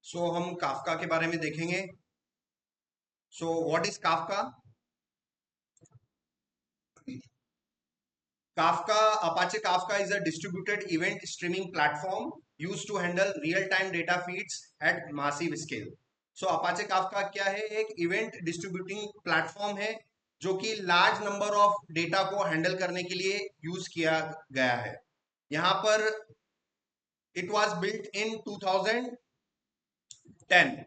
सो हम काफका के बारे में देखेंगे। So what is Kafka? Kafka, Apache Kafka is a distributed event streaming platform used to handle real time data feeds at massive scale. So Apache Kafka क्या है? एक event distributing platform है जो कि लार्ज नंबर ऑफ डेटा को handle करने के लिए यूज किया गया है। यहाँ पर इट वाज बिल्ट इन 2010।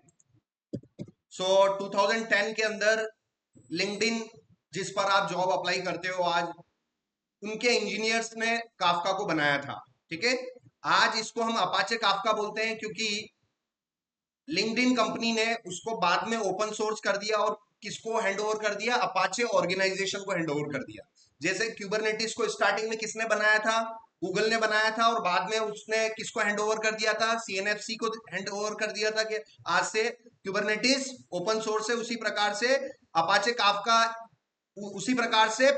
सो 2010 के अंदर लिंक्डइन, जिस पर आप जॉब अप्लाई करते हो आज, उनके इंजीनियर्स ने काफका को बनाया था। ठीक है, आज इसको हम अपाचे काफका बोलते हैं क्योंकि लिंक्डइन कंपनी ने उसको बाद में ओपन सोर्स कर दिया और किसको हैंड ओवर कर दिया? अपाचे ऑर्गेनाइजेशन को हैंड ओवर कर दिया। जैसे क्यूबरनेटिस को स्टार्टिंग में किसने बनाया था? गूगल ने बनाया था, और बाद में उसने किसको हैंड ओवर कर दिया था? सीएनएफसी को हैंड ओवर कर दिया था कि आज से क्यूबरनेटिस ओपन सोर्स है। उसी प्रकार से अपाचे काफका, उसी प्रकार से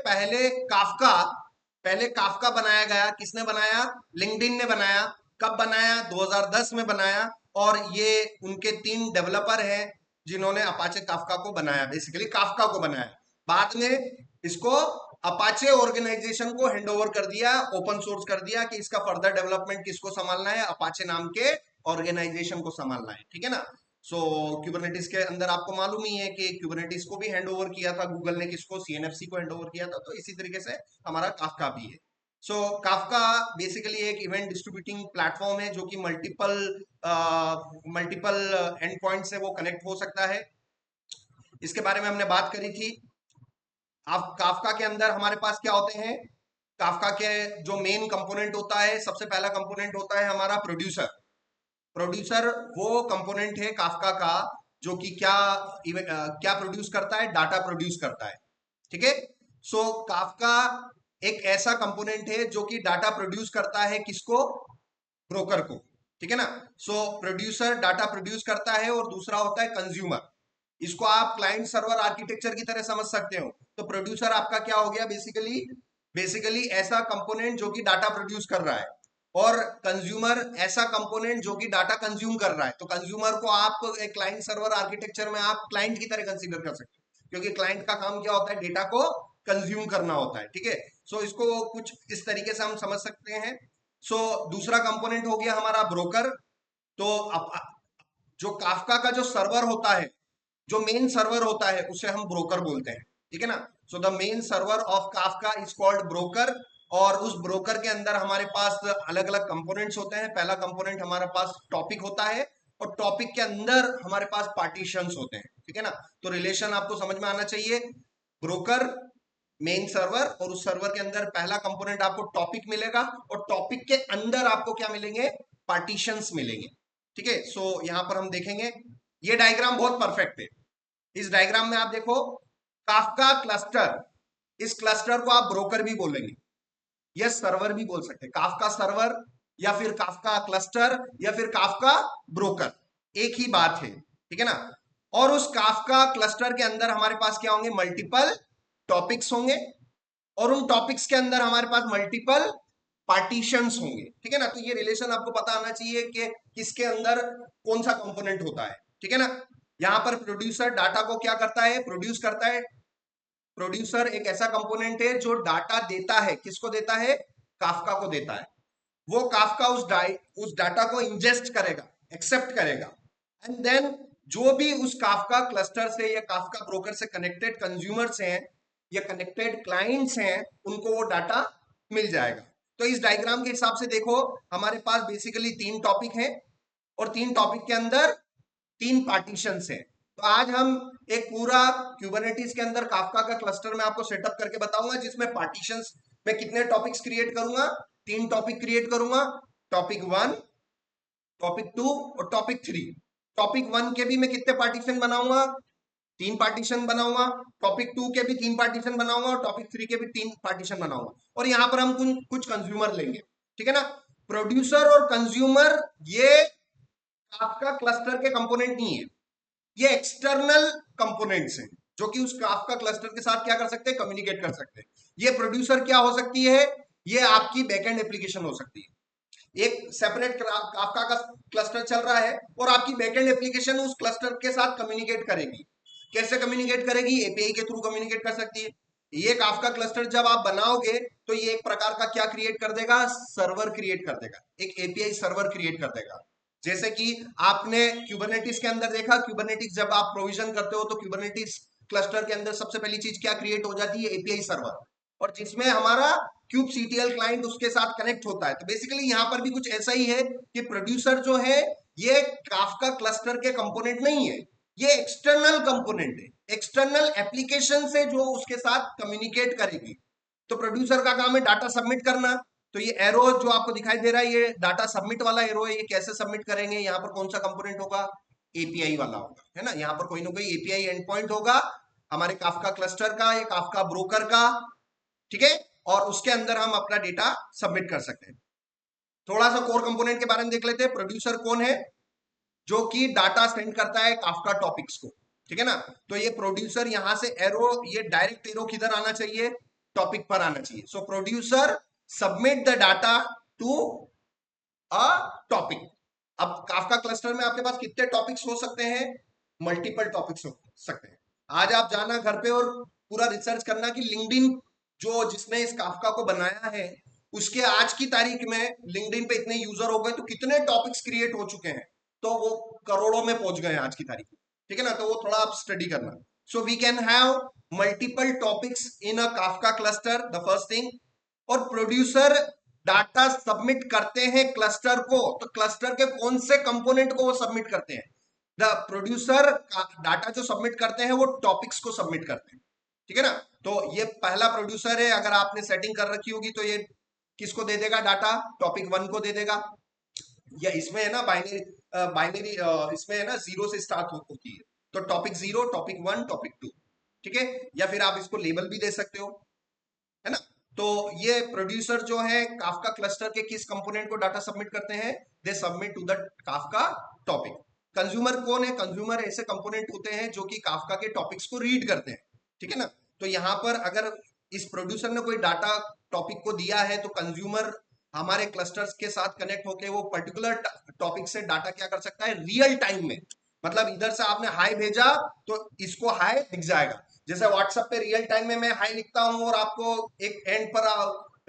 पहले काफका बनाया गया। किसने बनाया? लिंक्डइन ने बनाया। कब बनाया? 2010 में बनाया। और ये उनके 3 डेवलपर हैं जिन्होंने अपाचे काफका को बनाया, बेसिकली काफका को बनाया। बाद में इसको अपाचे ऑर्गेनाइजेशन को हैंड ओवर कर दिया, ओपन सोर्स कर दिया कि इसका फर्दर डेवलपमेंट किसको संभालना है? अपाचे नाम के ऑर्गेनाइजेशन को संभालना है। ठीक है ना? सो क्यूबरनेटिस के अंदर आपको मालूम ही है कि क्यूबरनेटिस को भी हैंड ओवर किया था गूगल ने, किसको? सीएनएफसी को हैंड ओवर किया था। तो इसी तरीके से हमारा काफका भी है। सो काफका बेसिकली एक इवेंट डिस्ट्रीब्यूटिंग प्लेटफॉर्म है जो कि मल्टीपल एंड पॉइंट से वो कनेक्ट हो सकता है। इसके बारे में हमने बात करी थी। अब काफका के अंदर हमारे पास क्या होते हैं? काफका के जो मेन कंपोनेंट होता है, सबसे पहला कंपोनेंट होता है हमारा प्रोड्यूसर। प्रोड्यूसर वो कंपोनेंट है काफका का जो कि क्या प्रोड्यूस करता है? डाटा प्रोड्यूस करता है। ठीक है, सो काफका एक ऐसा कंपोनेंट है जो कि डाटा प्रोड्यूस करता है। किसको? ब्रोकर को। ठीक है ना? सो प्रोड्यूसर डाटा प्रोड्यूस करता है, और दूसरा होता है कंज्यूमर। इसको आप क्लाइंट सर्वर आर्किटेक्चर की तरह समझ सकते हो। तो प्रोड्यूसर आपका क्या हो गया? बेसिकली ऐसा कंपोनेंट जो कि डाटा प्रोड्यूस कर रहा है, और कंज्यूमर ऐसा कंपोनेंट जो कि डाटा कंज्यूम कर रहा है। तो कंज्यूमर को आप एक क्लाइंट सर्वर आर्किटेक्चर में आप क्लाइंट की तरह कंसीडर कर सकते हो, क्योंकि क्लाइंट का काम क्या होता है? डेटा को कंज्यूम करना होता है। ठीक है, सो इसको कुछ इस तरीके से हम समझ सकते हैं। सो दूसरा कंपोनेंट हो गया हमारा ब्रोकर। तो जो काफका का जो सर्वर होता है, जो मेन सर्वर होता है, उसे हम ब्रोकर बोलते हैं। ठीक है ना? So the main server of Kafka is called broker. और उस ब्रोकर के अंदर हमारे पास अलग अलग कंपोनेंट्स होते हैं। पहला कंपोनेंट हमारे पास टॉपिक होता है, और टॉपिक के अंदर हमारे पास पार्टीशंस होते हैं। ठीक है ना? तो रिलेशन आपको समझ में आना चाहिए। ब्रोकर, मेन सर्वर, और उस सर्वर के अंदर पहला कंपोनेंट आपको टॉपिक मिलेगा, और टॉपिक के अंदर आपको क्या मिलेंगे? पार्टीशंस मिलेंगे। ठीक है, सो यहां पर हम देखेंगे, ये डायग्राम बहुत परफेक्ट है। इस डायग्राम में आप देखो, काफका क्लस्टर, इस क्लस्टर को आप ब्रोकर भी बोलेंगे या सर्वर भी बोल सकते हैं। काफका सर्वर, या फिर काफका क्लस्टर, या फिर काफका ब्रोकर, एक ही बात है। ठीक है ना? और उस काफका क्लस्टर के अंदर हमारे पास क्या होंगे? मल्टीपल टॉपिक्स होंगे, और उन टॉपिक्स के अंदर हमारे पास मल्टीपल पार्टीशंस होंगे। ठीक है ना? तो ये रिलेशन आपको पता आना चाहिए कि किसके अंदर कौन सा कंपोनेंट होता है। ठीक है ना? यहां पर प्रोड्यूसर डाटा को क्या करता है? प्रोड्यूस करता है। प्रोड्यूसर एक ऐसा कंपोनेंट है जो डाटा देता है। किसको देता है? काफका को देता है। वो काफका उस डाटा को इंजेस्ट करेगा, एक्सेप्ट करेगा, एंड देन जो भी उस काफका क्लस्टर से या काफका ब्रोकर से कनेक्टेड कंज्यूमर्स हैं या कनेक्टेड क्लाइंट्स हैं, उनको वो डाटा मिल जाएगा। तो इस डायग्राम के हिसाब से देखो, हमारे पास बेसिकली 3 टॉपिक हैं, और 3 टॉपिक के अंदर 3 पार्टीशंस हैं। तो आज हम एक पूरा क्यूबरनेटिस के अंदर काफका का क्लस्टर में आपको सेटअप करके बताऊंगा, जिसमें पार्टीशंस में कितने टॉपिक्स क्रिएट करूंगा? 3 टॉपिक क्रिएट करूंगा। टॉपिक 1, टॉपिक 2 और टॉपिक 3। टॉपिक 1 के भी मैं कितने पार्टीशन बनाऊंगा? 3 पार्टीशन बनाऊंगा। टॉपिक 2 के भी 3 पार्टीशन बनाऊंगा, और टॉपिक 3 के भी 3 पार्टीशन बनाऊंगा। और यहां पर हम कुछ कंज्यूमर लेंगे। ठीक है ना? प्रोड्यूसर और कंज्यूमर ये काफका क्लस्टर के कंपोनेंट नहीं है, ये एक्सटर्नल कंपोनेंट्स हैं जो कि उस काफका क्लस्टर के साथ क्या कर सकते हैं? कम्युनिकेट कर सकते हैं। ये प्रोड्यूसर क्या हो सकती है? ये आपकी बैकएंड एप्लीकेशन हो सकती है। एक सेपरेट काफका का क्लस्टर चल रहा है और आपकी बैकएंड एप्लीकेशन उस क्लस्टर के साथ कम्युनिकेट करेगी। कैसे कम्युनिकेट करेगी? एपीआई के थ्रू कम्युनिकेट कर सकती है। ये काफका क्लस्टर जब आप बनाओगे तो ये एक प्रकार का क्या क्रिएट कर देगा? सर्वर क्रिएट कर देगा, एक एपीआई सर्वर क्रिएट कर देगा। जैसे कि आपने क्यूबरनेटिस के अंदर देखा, क्यूबरनेटिस जब आप प्रोविजन करते हो तो क्यूबरनेटिस क्लस्टर के अंदर सबसे पहली चीज क्या क्रिएट हो जाती है? एपीआई सर्वर, और जिसमें हमारा क्यूब सीटीएल क्लाइंट उसके साथ कनेक्ट होता है। तो बेसिकली यहां पर भी कुछ ऐसा ही है कि प्रोड्यूसर जो है ये काफका क्लस्टर के कंपोनेंट नहीं है, ये एक्सटर्नल कंपोनेंट है, एक्सटर्नल एप्लीकेशन से जो उसके साथ कम्युनिकेट करेगी। तो प्रोड्यूसर का काम है डाटा सबमिट करना। तो ये एरो जो आपको दिखाई दे रहा है ये डाटा सबमिट वाला एरो है। ये कैसे सबमिट करेंगे? यहाँ पर कौन सा कंपोनेंट होगा? एपीआई वाला होगा, है ना। यहाँ पर कोई ना कोई एपीआई एंड पॉइंट होगा हमारे काफका क्लस्टर का या काफका ब्रोकर का, ठीक है, और उसके अंदर हम अपना डेटा सबमिट कर सकते हैं। थोड़ा सा कोर कंपोनेंट के बारे में देख लेते हैं। प्रोड्यूसर कौन है? जो कि डाटा सेंड करता है काफका टॉपिक्स को, ठीक है ना। तो ये प्रोड्यूसर यहां से एरो, ये डायरेक्ट एरो किधर आना चाहिए? टॉपिक पर आना चाहिए। So producer submit the data to a topic. अब काफका क्लस्टर में आपके पास कितने टॉपिक्स हो सकते हैं? मल्टीपल टॉपिक्स हो सकते हैं। आज आप जाना घर पे और पूरा रिसर्च करना कि लिंक्डइन जो जिसने इस काफका को बनाया है उसके आज की तारीख में लिंक्डइन पे इतने यूजर हो गए तो कितने टॉपिक्स क्रिएट हो चुके हैं, तो वो करोड़ों में पहुंच गए आज की तारीख में, ठीक है ना। तो वो थोड़ा आप स्टडी करना। So we can have multiple topics in a Kafka cluster, the first thing. और प्रोड्यूसर डाटा सबमिट करते हैं क्लस्टर को, तो क्लस्टर के कौन से कंपोनेंट को वो सबमिट करते हैं? द प्रोड्यूसर डाटा जो सबमिट करते हैं वो टॉपिक्स को सबमिट करते हैं, ठीक है ना। तो ये पहला प्रोड्यूसर है। अगर आपने सेटिंग कर रखी होगी तो ये किसको दे देगा डाटा? टॉपिक 1 को दे देगा। या इसमें है ना बाइनरी, बाइनरी इसमें है ना जीरो से स्टार्ट होती है, तो टॉपिक 0, टॉपिक 1, टॉपिक 2, ठीक है। या फिर आप इसको लेबल भी दे सकते हो, है ना। तो ये प्रोड्यूसर जो है काफका क्लस्टर के किस कंपोनेंट को डाटा सबमिट करते हैं? They submit to the Kafka topic. Consumer कौन है? कंज्यूमर ऐसे कंपोनेंट होते हैं जो कि काफका के टॉपिक्स को रीड करते हैं, ठीक है ना। तो यहां पर अगर इस प्रोड्यूसर ने कोई डाटा टॉपिक को दिया है तो कंज्यूमर हमारे क्लस्टर्स के साथ कनेक्ट होकर वो पर्टिकुलर टॉपिक से डाटा क्या कर सकता है? रियल टाइम में, मतलब इधर से आपने हाई भेजा तो इसको हाई दिख जाएगा। जैसे व्हाट्सएप पे रियल टाइम में मैं हाई लिखता हूं और आपको एक एंड पर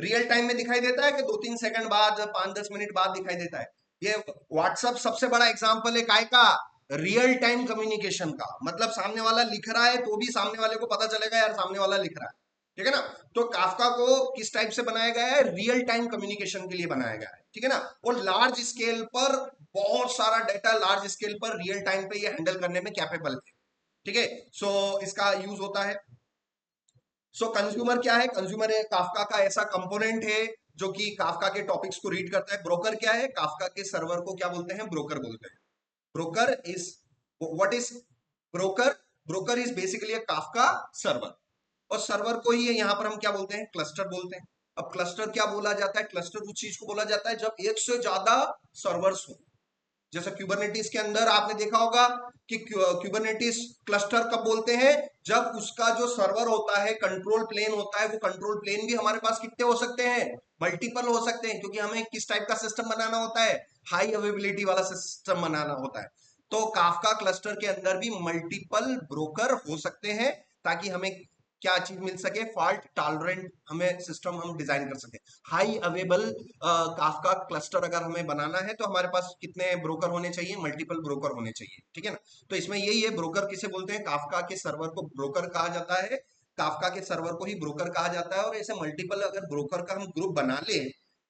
रियल टाइम में दिखाई देता है कि 2-3 सेकंड बाद, 5-10 मिनट बाद दिखाई देता है। ये व्हाट्सएप सबसे बड़ा एग्जांपल है काय का? रियल टाइम कम्युनिकेशन का। मतलब सामने वाला लिख रहा है तो भी सामने वाले को पता चलेगा यार सामने वाला लिख रहा है, ठीक है ना। तो काफका को किस टाइप से बनाया गया है? रियल टाइम कम्युनिकेशन के लिए बनाया गया है, ठीक है ना। और लार्ज स्केल पर बहुत सारा डाटा लार्ज स्केल पर रियल टाइम पे ये हैंडल करने में कैपेबल है, ठीक है। सो इसका यूज होता है। सो कंज्यूमर क्या है? कंज्यूमर है काफका का ऐसा कंपोनेंट है जो कि काफका के टॉपिक्स को रीड करता है। ब्रोकर क्या है? काफका के सर्वर को क्या बोलते हैं? ब्रोकर बोलते हैं। Broker is, what is broker? Broker is basically a Kafka server, और सर्वर को ही यहाँ पर हम क्या बोलते हैं? क्लस्टर बोलते हैं। अब क्लस्टर क्या बोला जाता है? क्लस्टर उस चीज को बोला जाता है जब एक से ज्यादा सर्वर्स हो। जैसे क्यूबरनेटिस के अंदर आपने देखा होगा कि क्यूबरनेटिस क्लस्टर कब बोलते हैं? जब उसका जो सर्वर होता है, कंट्रोल प्लेन होता है, वो कंट्रोल प्लेन भी हमारे पास कितने हो सकते हैं? मल्टीपल हो सकते हैं, क्योंकि हमें किस टाइप का सिस्टम बनाना होता है? हाई अवेबिलिटी वाला सिस्टम बनाना होता है। तो काफका क्लस्टर के अंदर भी मल्टीपल ब्रोकर हो सकते हैं ताकि हमें क्या चीज मिल सके? फॉल्ट टॉलरेंट हमें सिस्टम हम डिजाइन कर सके। हाई अवेलेबल काफका क्लस्टर अगर हमें बनाना है तो हमारे पास कितने ब्रोकर होने चाहिए? मल्टीपल ब्रोकर होने चाहिए, ठीक है ना। तो इसमें यही है, ब्रोकर किसे बोलते हैं? काफका के सर्वर को ब्रोकर कहा जाता है, काफका के सर्वर को ही ब्रोकर कहा जाता है। और ऐसे मल्टीपल अगर ब्रोकर का हम ग्रुप बना ले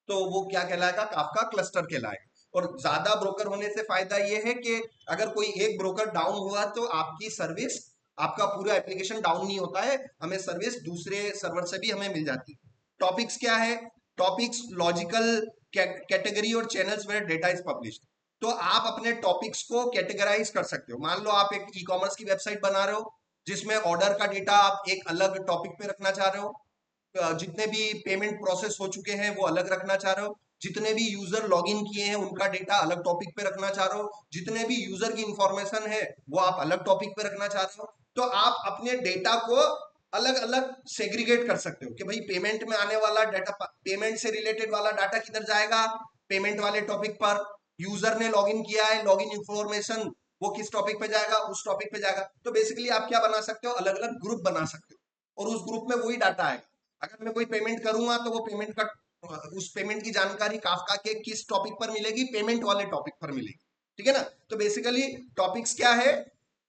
तो वो क्या कहलाएगा? काफका क्लस्टर कहलाएगा। और ज्यादा ब्रोकर होने से फायदा ये है कि अगर कोई एक ब्रोकर डाउन हुआ तो आपकी सर्विस, आपका पूरा एप्लीकेशन डाउन नहीं होता है, हमें सर्विस दूसरे सर्वर से भी हमें मिल जाती है। टॉपिक्स क्या है? टॉपिक्स लॉजिकल कैटेगरी और channels where data is published. तो आप अपने टॉपिक्स को कैटेगराइज कर सकते हो। मान लो आप एक ई कॉमर्स की वेबसाइट बना रहे हो जिसमें ऑर्डर का डेटा आप एक अलग टॉपिक पे रखना चाह रहे हो, जितने भी पेमेंट प्रोसेस हो चुके हैं वो अलग रखना चाह रहे हो, जितने भी यूजर लॉगिन किए हैं उनका डेटा अलग टॉपिक पे रखना चाह रहे हो, जितने भी यूजर की इंफॉर्मेशन है वो आप अलग टॉपिक पे रखना चाह रहे हो, तो आप अपने डेटा को अलग अलग सेग्रीगेट कर सकते हो कि भाई पेमेंट में आने वाला डाटा, पेमेंट से रिलेटेड वाला डाटा किधर जाएगा? पेमेंट वाले टॉपिक पर यूजर ने लॉगिन किया है, लॉगिन इंफॉर्मेशन वो किस टॉपिक पे जाएगा, उस टॉपिक पे जाएगा। तो बेसिकली आप क्या बना सकते हो, अलग अलग ग्रुप बना सकते हो और उस ग्रुप में वही डाटा आएगा। अगर मैं कोई पेमेंट करूंगा तो वो पेमेंट का उस पेमेंट की जानकारी काफका के किस टॉपिक पर मिलेगी, पेमेंट वाले टॉपिक पर मिलेगी। ठीक है ना। तो बेसिकली टॉपिक्स क्या है,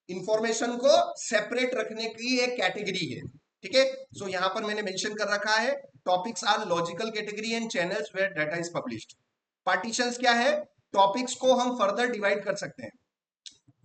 इंफॉर्मेशन को सेपरेट रखने की एक कैटेगरी है। ठीक है। सो यहां पर मैंने मेंशन कर रखा है, topics are logical category and channels where data is published. Partitions क्या है, टॉपिक्स को हम फर्दर डिवाइड कर सकते हैं।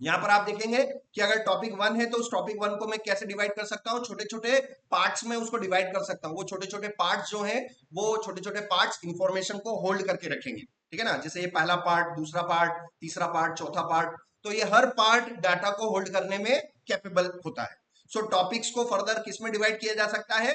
यहां पर आप देखेंगे कि अगर टॉपिक 1 है तो उस टॉपिक 1 को मैं कैसे डिवाइड कर सकता हूं, छोटे छोटे पार्ट्स में उसको डिवाइड कर सकता हूं। वो छोटे छोटे पार्ट्स जो हैं, वो छोटे छोटे पार्ट्स इंफॉर्मेशन को होल्ड करके रखेंगे। ठीक है ना। जैसे ये पहला पार्ट, दूसरा पार्ट, तीसरा पार्ट, चौथा पार्ट, तो ये हर पार्ट डाटा को होल्ड करने में कैपेबल होता है। सो टॉपिक्स को फर्दर किस में डिवाइड किया जा सकता है,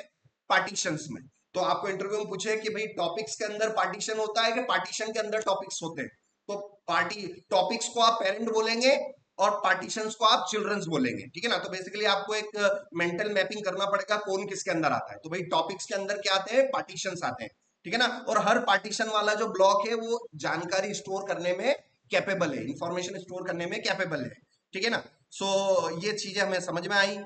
पार्टीशंस में। तो आपको इंटरव्यू में पूछे कि भाई टॉपिक्स के अंदर पार्टीशन होता है कि पार्टीशन के अंदर टॉपिक्स होते हैं, तो पार्टी टॉपिक्स को आप पेरेंट बोलेंगे और पार्टीशंस को आप चिल्ड्रंस बोलेंगे। ठीक है ना। तो बेसिकली आपको एक मेंटल मैपिंग करना पड़ेगा कौन किसके अंदर आता है। तो भाई टॉपिक्स के अंदर क्या आते हैं, पार्टीशंस आते हैं। ठीक है ना। और हर पार्टीशन वाला जो ब्लॉक है वो जानकारी स्टोर करने में कैपेबल है, इंफॉर्मेशन स्टोर करने में कैपेबल है। ठीक है ना। सो ये चीजें हमें समझ में आई।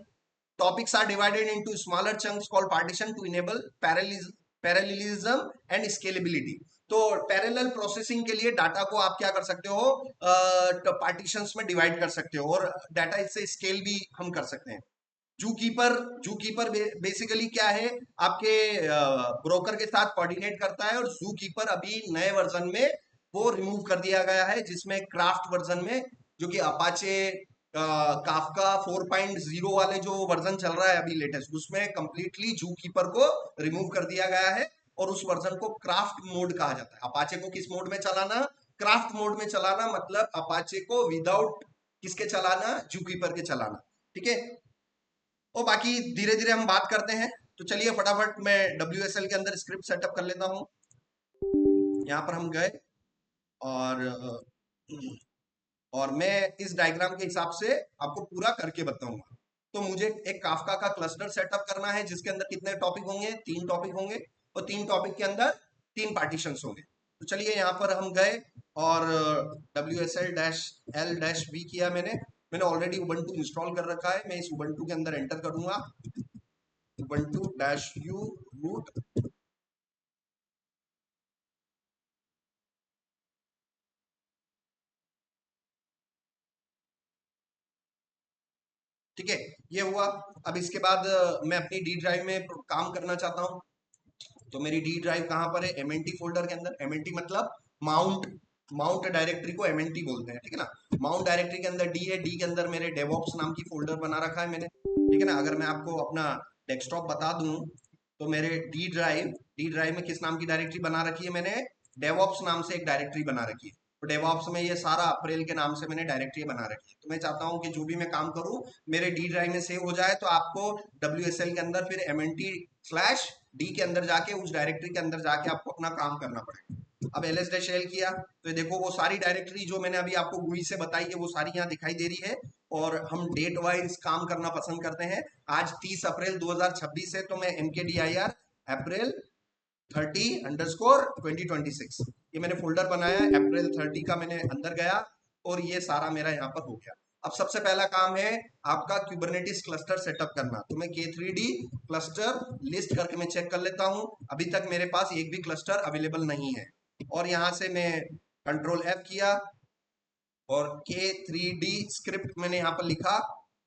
Topics are divided into smaller chunks called partition to enable parallelism and scalability. तो पैरेलल प्रोसेसिंग के लिए डाटा को आप क्या कर सकते हो, पार्टीशंस में डिवाइड कर सकते हो और डाटा इससे स्केल भी हम कर सकते हैं। जू कीपर बेसिकली क्या है, आपके ब्रोकर के साथ कोऑर्डिनेट करता है। और जू कीपर अभी नए वर्जन में वो रिमूव कर दिया गया है, जिसमें क्राफ्ट वर्जन में, जो कि अपाचे काफका 4.0 वाले जो वर्जन चल रहा है अभी लेटेस्ट, उसमें कंप्लीटली जू कीपर को रिमूव कर दिया गया है और उस वर्जन को क्राफ्ट मोड कहा जाता है। अपाचे को किस मोड में चलाना, क्राफ्ट मोड में चलाना, मतलब अपाचे को विदाउट किसके चलाना, जू कीपर के चलाना। ठीक है। और बाकी धीरे धीरे हम बात करते हैं। तो चलिए फटाफट मैं WSL के अंदर स्क्रिप्ट सेटअप कर लेता हूं। यहाँ पर हम गए और मैं इस डायग्राम के हिसाब से आपको पूरा करके बताऊंगा। तो मुझे एक काफका का क्लस्टर सेटअप करना है जिसके अंदर कितने टॉपिक होंगे, 3 टॉपिक होंगे और 3 टॉपिक के अंदर 3 पार्टीशंस होंगे। तो चलिए यहाँ पर हम गए और WSL-L-V किया मैंने ऑलरेडी उबंटू इंस्टॉल कर रखा है। मैं इस उबंटू के अंदर एंटर करूंगा ubuntu-u root। ठीक है, ये हुआ। अब इसके बाद मैं अपनी डी ड्राइव में काम करना चाहता हूँ। तो मेरी डी ड्राइव कहाँ पर है, MNT फोल्डर के अंदर। MNT मतलब माउंट डायरेक्टरी को MNT बोलते हैं। ठीक है ना। माउंट डायरेक्टरी के अंदर डी है, डी के अंदर मेरे डेवऑप्स नाम की फोल्डर बना रखा है मैंने। ठीक है ना। अगर मैं आपको अपना डेस्कटॉप बता दूं तो मेरे डी ड्राइव में किस नाम की डायरेक्टरी बना रखी है मैंने, डेवऑप्स नाम से एक डायरेक्टरी बना रखी है। तो डेवऑप्स में ये सारा अप्रैल के नाम से मैंने डायरेक्टरी बना रखी है। तो मैं चाहता हूँ कि जो भी मैं काम करूँ मेरे डी ड्राइव में सेव हो जाए। तो आपको WSL के अंदर फिर MNT/डी के अंदर जाके उस डायरेक्टरी के अंदर जाके आपको अपना काम करना पड़ेगा। अब ls-l किया तो देखो वो सारी डायरेक्टरी जो मैंने अभी आपको GUI से बताई है वो सारी यहाँ दिखाई दे रही है। और हम डेट वाइज काम करना पसंद करते हैं। आज 30 अप्रैल 2026 है, तो मैं mkdir अप्रैल 30_2026 ये मैंने फोल्डर बनाया। अप्रैल 30 का मैंने अंदर गया और ये सारा मेरा यहाँ पर हो गया। अब सबसे पहला काम है आपका क्यूबरनेटिस क्लस्टर सेटअप करना। तो मैं K3D क्लस्टर लिस्ट करके मैं चेक कर लेता हूँ। अभी तक मेरे पास एक भी क्लस्टर अवेलेबल नहीं है। और यहाँ से मैं कंट्रोल F किया और K3D स्क्रिप्ट मैंने यहाँ पर लिखा।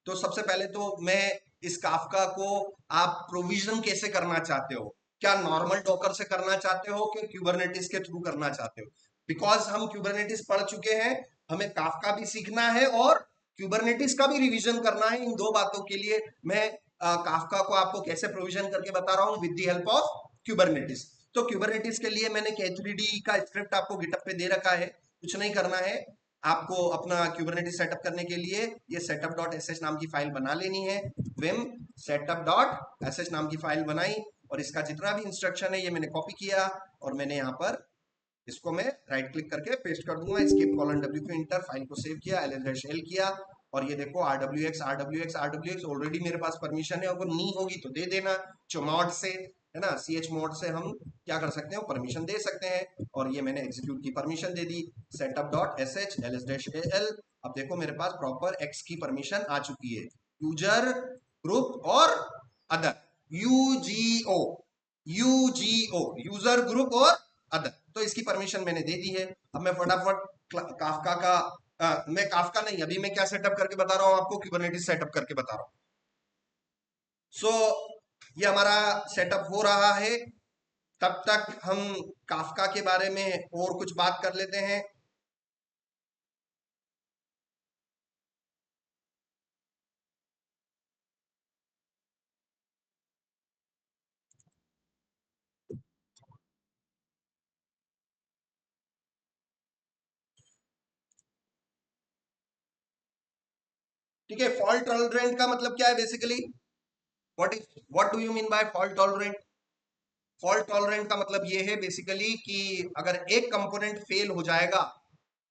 तो सबसे पहले तो मैं इस काफका को आप प्रोविजन कैसे करना चाहते हो, क्या नॉर्मल डॉकर से करना चाहते हो कि क्यूबरनेटिस के थ्रू करना चाहते हो। बिकॉज हम क्यूबरनेटिस पढ़ चुके हैं, हमें काफका भी सीखना है और क्यूबरनेटिस का भी रिवीजन करना है। इन दो बातों के लिए मैं काफका को आपको कैसे प्रोविजन करके बता रहा हूँ with the help of Kubernetes. तो क्यूबरनेटिस के लिए मैंने K3D का स्क्रिप्ट आपको गिटअप पे दे रखा है। कुछ नहीं करना है आपको, अपना क्यूबरनेटिस सेटअप करने के लिए ये setup.sh नाम की फाइल बना लेनी है। vim setup.sh नाम की फाइल बनाई और इसका जितना भी इंस्ट्रक्शन है ये मैंने कॉपी किया और मैंने यहाँ पर इसको मैं राइट क्लिक करके पेस्ट कर दूंगा। escape:\w को इंटर, फाइल को सेव किया, ls-l किया और ये देखो rwx ऑलरेडी मेरे पास परमिशन है। अगर नहीं होगी तो दे देना चमोड से। है ना, ch मोड से हम क्या कर सकते हैं, परमिशन दे सकते हैं। और ये मैंने एग्जीक्यूट की परमिशन दे दी, setup dot S H ls-al। अब देखो मेरे पास प्रॉपर x की परमिशन आ चुकी है, यूजर, ग्रुप और अदर, यूजीओ, यूजर, ग्रुप और अदर। तो इसकी परमिशन मैंने दे दी है। अब मैं फटाफट काफका का मैं काफका नहीं, अभी मैं क्या सेटअप करके बता रहा हूं आपको, कुबरनेटिस सेटअप करके बता रहा हूं। सो ये हमारा सेटअप हो रहा है, तब तक हम काफका के बारे में और कुछ बात कर लेते हैं। ठीक है, फॉल्ट टॉलरेंट का मतलब क्या है basically, what do you mean by fault tolerant? Fault tolerant का मतलब ये है बेसिकली कि अगर एक कंपोनेंट फेल हो जाएगा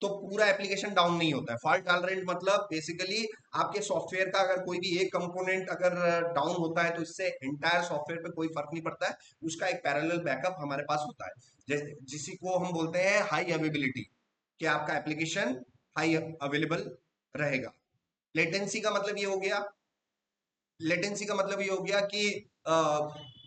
तो पूरा एप्लीकेशन डाउन नहीं होता है। फॉल्ट टॉलरेंट मतलब बेसिकली आपके सॉफ्टवेयर का अगर कोई भी एक कंपोनेंट अगर डाउन होता है तो इससे एंटायर सॉफ्टवेयर पे कोई फर्क नहीं पड़ता है, उसका एक पैरेलल बैकअप हमारे पास होता है, जैसे जिसी को हम बोलते हैं हाई अवेलेबिलिटी, कि आपका एप्लीकेशन हाई अवेलेबल रहेगा। लेटेंसी का मतलब ये हो गया, लेटेंसी का मतलब ये हो गया कि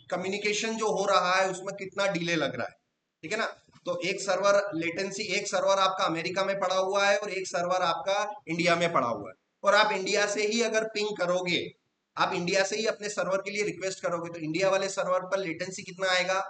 कम्युनिकेशन जो हो रहा है उसमें कितना डिले लग रहा है, ठीक है ना। तो एक सर्वर लेटेंसी, एक सर्वर आपका अमेरिका में पड़ा हुआ है और एक सर्वर आपका इंडिया में पड़ा हुआ है, और आप इंडिया से ही अगर पिंग करोगे, आप इंडिया से ही अपने सर्वर के लिए रिक्वेस्ट करोगे, तो इंडिया वाले सर्वर पर लेटेंसी कितना आएगा,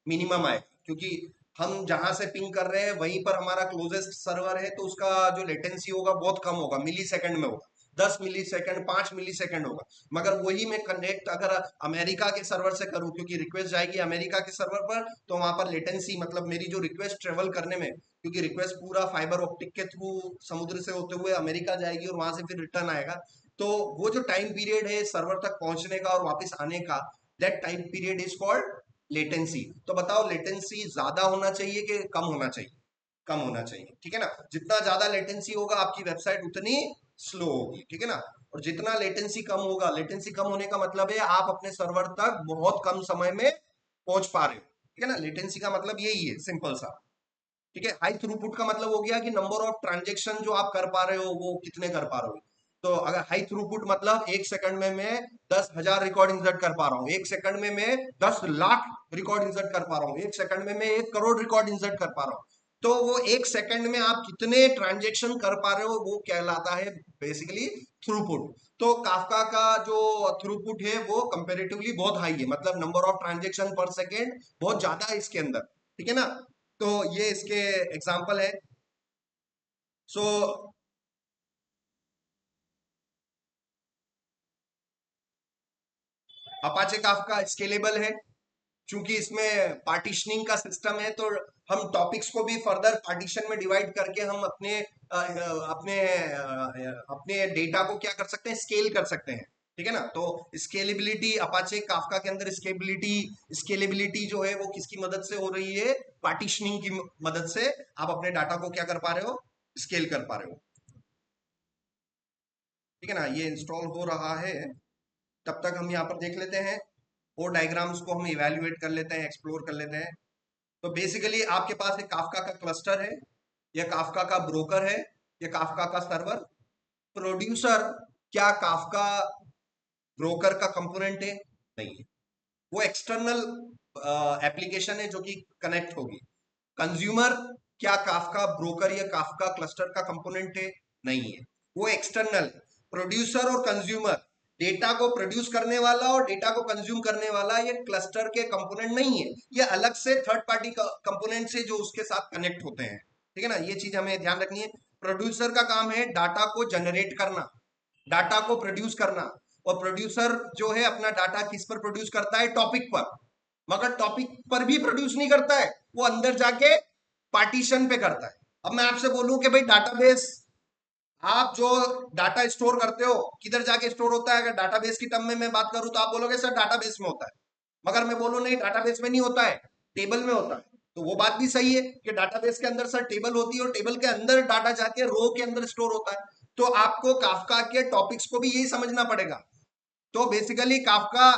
मिनिमम आएगा, क्योंकि हम जहां से पिंग कर रहे हैं वहीं पर हमारा क्लोजेस्ट सर्वर है, तो उसका जो लेटेंसी होगा बहुत कम होगा, मिली सेकंड में होगा, 10 मिली सेकंड, 5 मिली सेकंड होगा। मगर वही मैं कनेक्ट अगर अमेरिका के सर्वर से करूं, क्योंकि रिक्वेस्ट जाएगी अमेरिका के सर्वर पर, तो वहां पर लेटेंसी मतलब मेरी जो रिक्वेस्ट ट्रेवल करने में, क्योंकि रिक्वेस्ट पूरा फाइबर ऑप्टिक के थ्रू समुद्र से होते हुए अमेरिका जाएगी और वहां से फिर रिटर्न आएगा, तो वो जो टाइम पीरियड है सर्वर तक पहुंचने का और वापस आने का, that time period is called latency. तो बताओ लेटेंसी ज्यादा होना चाहिए कि कम होना चाहिए? कम होना चाहिए, ठीक है ना। जितना ज्यादा लेटेंसी होगा आपकी वेबसाइट उतनी स्लो होगी, ठीक है ना। और जितना लेटेंसी कम होगा, लेटेंसी कम होने का मतलब है आप अपने सर्वर तक बहुत कम समय में पहुंच पा रहे हो, ठीक है ना। लेटेंसी का मतलब यही है, सिंपल सा, ठीक है। हाई थ्रूपुट का मतलब हो गया कि नंबर ऑफ ट्रांजेक्शन जो आप कर पा रहे हो वो कितने कर पा रहे हो। तो अगर हाई थ्रूपुट मतलब 1 सेकंड में मैं 10,000 रिकॉर्ड इंसर्ट कर पा रहा हूँ, 1 सेकंड में मैं 10 लाख रिकॉर्ड इंसर्ट कर पा रहा हूँ, 1 सेकंड में मैं 1 करोड़ रिकॉर्ड इंसर्ट कर पा रहा हूँ, तो वो 1 सेकंड में आप कितने ट्रांजेक्शन कर पा रहे हो वो कहलाता है बेसिकली थ्रूपुट। तो काफका का जो थ्रूपुट है वो कंपेरेटिवली बहुत हाई है, मतलब नंबर ऑफ ट्रांजेक्शन पर सेकेंड बहुत ज्यादा है इसके अंदर, ठीक है ना। तो ये इसके एग्जाम्पल है। सो अपाचे काफका स्केलेबल है, क्योंकि इसमें पार्टीशनिंग का सिस्टम है, तो हम टॉपिक्स को भी फर्दर पार्टीशन में डिवाइड करके हम अपने डेटा को क्या कर सकते हैं, स्केल कर सकते हैं, ठीक है ना। तो स्केलेबिलिटी अपाचे काफका के अंदर स्केलेबिलिटी जो है वो किसकी मदद से हो रही है, पार्टीशनिंग की मदद से आप अपने डाटा को क्या कर पा रहे हो, स्केल कर पा रहे हो, ठीक है ना। ये इंस्टॉल हो रहा है, तब तक हम यहाँ पर देख लेते हैं और डायग्राम्स को हम इवेल्युएट कर लेते हैं, एक्सप्लोर कर लेते हैं। तो बेसिकली आपके पास एक काफका का क्लस्टर है, यह काफका का ब्रोकर है, यह काफका का सर्वर। प्रोड्यूसर क्या काफका ब्रोकर का कंपोनेंट है? नहीं है, वो एक्सटर्नल एप्लीकेशन है जो कि कनेक्ट होगी। कंज्यूमर क्या काफका ब्रोकर या काफका क्लस्टर का कंपोनेंट है? नहीं है, वो एक्सटर्नल। प्रोड्यूसर और कंज्यूमर, डेटा को प्रोड्यूस करने वाला और डेटा को कंज्यूम करने वाला, ये क्लस्टर के कंपोनेंट नहीं है, ये अलग से थर्ड पार्टी कंपोनेंट से जो उसके साथ कनेक्ट होते हैं, ठीक है ना। ये चीज हमें ध्यान रखनी है। प्रोड्यूसर का काम है डाटा को जनरेट करना, डाटा को प्रोड्यूस करना, और प्रोड्यूसर जो है अपना डाटा किस पर प्रोड्यूस करता है, टॉपिक पर, मगर टॉपिक पर भी प्रोड्यूस नहीं करता है, वो अंदर जाके पार्टीशन पे करता है। अब मैं आपसे बोलूं कि भाई डाटाबेस, आप जो डाटा स्टोर करते हो किधर जाके स्टोर होता है, अगर डाटाबेस की टर्म में मैं बात करूं तो आप बोलोगे सर डाटाबेस में होता है, मगर मैं बोलूं नहीं डाटाबेस में नहीं होता है, टेबल में होता है। तो वो बात भी सही है कि डाटाबेस के अंदर सर टेबल होती है और टेबल के अंदर डाटा जाके रो के अंदर स्टोर होता है, तो आपको काफका के टॉपिक्स को भी यही समझना पड़ेगा। तो बेसिकली काफका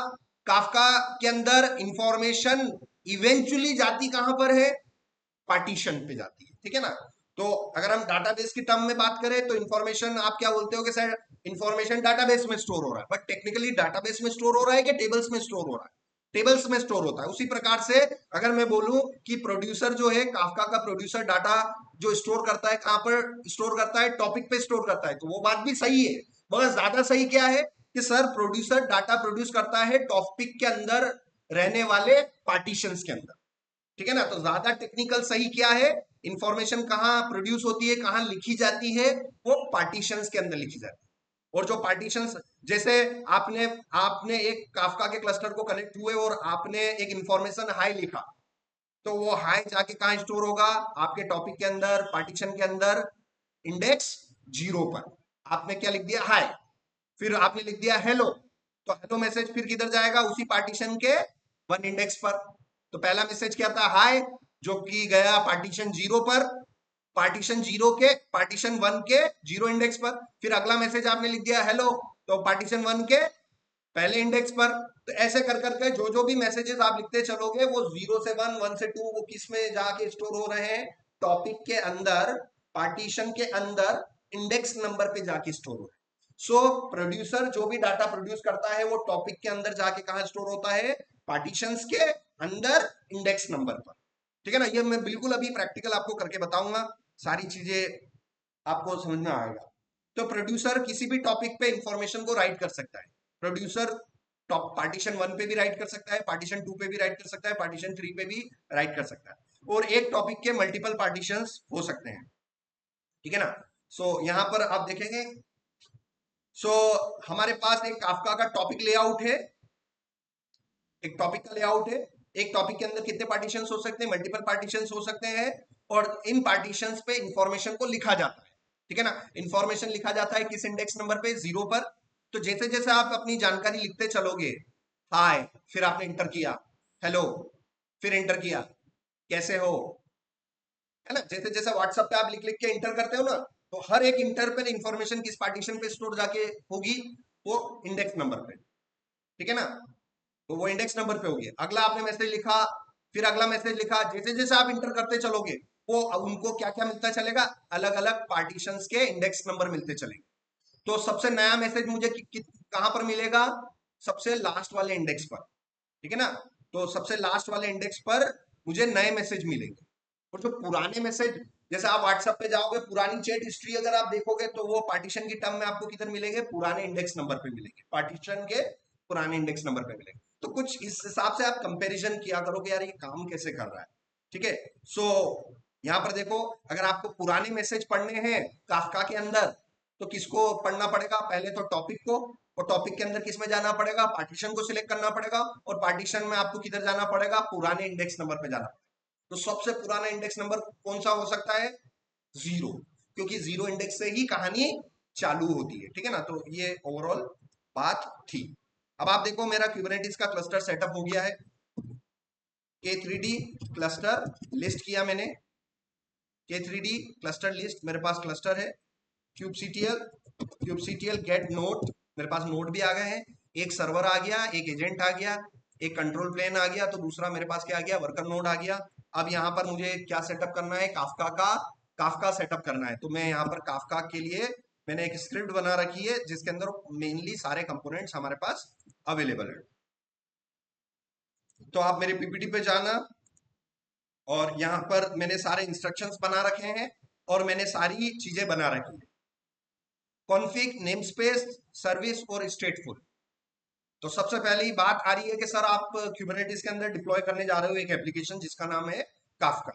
काफका के अंदर इंफॉर्मेशन इवेंचुअली जाती कहां पर है, पार्टीशन पे जाती है, ठीक है ना। तो अगर हम डाटाबेस की टर्म में बात करें तो इंफॉर्मेशन आप क्या बोलते हो कि सर इंफॉर्मेशन डाटाबेस में स्टोर हो रहा है, बट टेक्निकली डाटाबेस में स्टोर हो रहा है कि टेबल्स में स्टोर हो रहा है, टेबल्स में स्टोर होता है। उसी प्रकार से अगर मैं बोलूं कि प्रोड्यूसर जो है, काफका का प्रोड्यूसर डाटा जो स्टोर करता है, कहां पर स्टोर करता है, टॉपिक पे स्टोर करता है, तो वो बात भी सही है, मगर ज्यादा सही क्या है कि सर प्रोड्यूसर डाटा प्रोड्यूस करता है टॉपिक के अंदर रहने वाले पार्टीशंस के अंदर, ठीक है ना। तो ज्यादा टेक्निकल सही क्या है, इंफॉर्मेशन कहां प्रोड्यूस होती है, कहां लिखी जाती है, वो पार्टीशंस के अंदर लिखी जाती है। और जो पार्टीशंस, जैसे आपने आपने एक काफका के क्लस्टर को कनेक्ट हुए और आपने एक इंफॉर्मेशन हाई लिखा, तो वो हाई जाके कहां स्टोर होगा, आपके टॉपिक के अंदर, पार्टीशन के अंदर, इंडेक्स 0 पर। आपने क्या लिख दिया, हाई, फिर आपने लिख दिया हेलो, तो हेलो मैसेज फिर किधर जाएगा, उसी पार्टीशन के 1 इंडेक्स पर। तो पहला मैसेज क्या था, हाय, जो कि गया पार्टीशन 0 पर, पार्टीशन 0 के, पार्टीशन 1 के 0 इंडेक्स पर। फिर अगला मैसेज आपने लिख दिया हेलो, तो पार्टीशन 1 के पहले इंडेक्स पर। तो ऐसे कर करके जो जो भी मैसेजेस आप लिखते चलोगे, वो 0 से 1, 1 से 2, वो किस में जाके स्टोर हो रहे हैं, टॉपिक के अंदर, पार्टीशन के अंदर, इंडेक्स नंबर पे जाके स्टोर हो रहे हैं। सो प्रोड्यूसर जो भी डाटा प्रोड्यूस करता है, वो टॉपिक के अंदर जाके कहां स्टोर होता है, पार्टीशंस के अंदर, इंडेक्स नंबर पर, ठीक है ना। ये मैं बिल्कुल अभी प्रैक्टिकल आपको करके बताऊंगा, सारी चीजें आपको समझ में आएगा। तो प्रोड्यूसर किसी भी टॉपिक पे इंफॉर्मेशन को राइट कर सकता है। प्रोड्यूसर टॉप पार्टीशन 1 पे भी राइट कर सकता है, पार्टीशन 2 पे भी राइट कर सकता है, पार्टीशन 3 पे भी राइट कर सकता है, और एक टॉपिक के मल्टीपल पार्टीशंस हो सकते हैं, ठीक है ना। सो यहां पर आप देखेंगे, सो हमारे पास एक काफका का टॉपिक लेआउट है, एक टॉपिक का लेआउट है। एक टॉपिक के अंदर कितने पार्टीशन हो सकते हैं, मल्टीपल पार्टीशन हो सकते हैं, और इन पार्टीशन पे इंफॉर्मेशन को लिखा जाता है, ठीक है ना। इंफॉर्मेशन लिखा जाता है किस इंडेक्स नंबर पे, 0 पर। तो जैसे जैसे आप अपनी जानकारी लिखते चलोगे, हाय, फिर आपने इंटर किया, हेलो, फिर इंटर किया, कैसे हो, है ना। जैसे जैसे व्हाट्सएप पे आप लिख लिख के इंटर करते हो ना, तो हर एक इंटर पर इंफॉर्मेशन किस पार्टीशन पे स्टोर जाके होगी, वो इंडेक्स नंबर पे, ठीक है ना। तो वो इंडेक्स नंबर पे होगी। अगला आपने मैसेज लिखा, फिर अगला मैसेज लिखा, जैसे जैसे आप इंटर करते चलोगे, वो उनको क्या क्या मिलता चलेगा, अलग अलग पार्टीशंस के इंडेक्स नंबर मिलते चलेंगे। तो सबसे नया मैसेज मुझे कहां पर मिलेगा, सबसे लास्ट वाले इंडेक्स पर, ठीक है ना। तो सबसे लास्ट वाले इंडेक्स पर मुझे नए मैसेज मिलेंगे। और जो पुराने मैसेज, जैसे आप व्हाट्सएप पे जाओगे, पुरानी चैट हिस्ट्री अगर आप देखोगे, तो वो पार्टीशन की टर्म में आपको किधर मिलेंगे, पुराने इंडेक्स नंबर पे मिलेंगे, पार्टीशन के पुराने इंडेक्स नंबर पे मिलेंगे। तो कुछ इस हिसाब से आप कंपैरिजन किया करो कि यार ये काम कैसे कर रहा है, ठीक है। सो यहाँ पर देखो, अगर आपको पुराने मैसेज पढ़ने हैं काफका के अंदर, तो किसको पढ़ना पड़ेगा, पहले तो टॉपिक को, और टॉपिक के अंदर किस में जाना पड़ेगा, पार्टीशन को सिलेक्ट करना पड़ेगा, और पार्टीशन में आपको किधर जाना पड़ेगा, पुराने इंडेक्स नंबर पे जाना पड़ेगा। तो सबसे पुराना इंडेक्स नंबर कौन सा हो सकता है, 0, क्योंकि 0 इंडेक्स से ही कहानी चालू होती है, ठीक है ना। तो ये ओवरऑल बात थी। अब आप देखो, मेरा क्यूबरनेटिस का क्लस्टर सेटअप हो गया है, K3D क्लस्टर लिस्ट किया मैंने, K3D क्लस्टर लिस्ट, मेरे पास क्लस्टर है, क्यूबसीटीएल गेट नोड, मेरे पास नोड भी आ गए हैं, एक सर्वर आ गया, एक एजेंट आ गया, एक कंट्रोल प्लेन आ गया, तो दूसरा मेरे पास क्या आ गया, वर्कर नोड आ गया। अब यहाँ पर मुझे क्या सेटअप करना है, काफका सेटअप करना है। तो मैं यहाँ पर काफका के लिए मैंने एक स्क्रिप्ट बना रखी है, जिसके अंदर मेनली सारे कंपोनेंट्स हमारे पास अवेलेबल है। तो आप मेरे पीपीटी पे जाना, और यहाँ पर मैंने सारे इंस्ट्रक्शंस बना रखे हैं, और मैंने सारी चीजें बना रखी है, कॉन्फ़िग, नेमस्पेस, सर्विस और स्टेटफुल। तो सबसे पहली बात आ रही है कि सर आप क्यूबरनेटिस के अंदर डिप्लॉय करने जा रहे हो एक एप्लीकेशन जिसका नाम है काफका।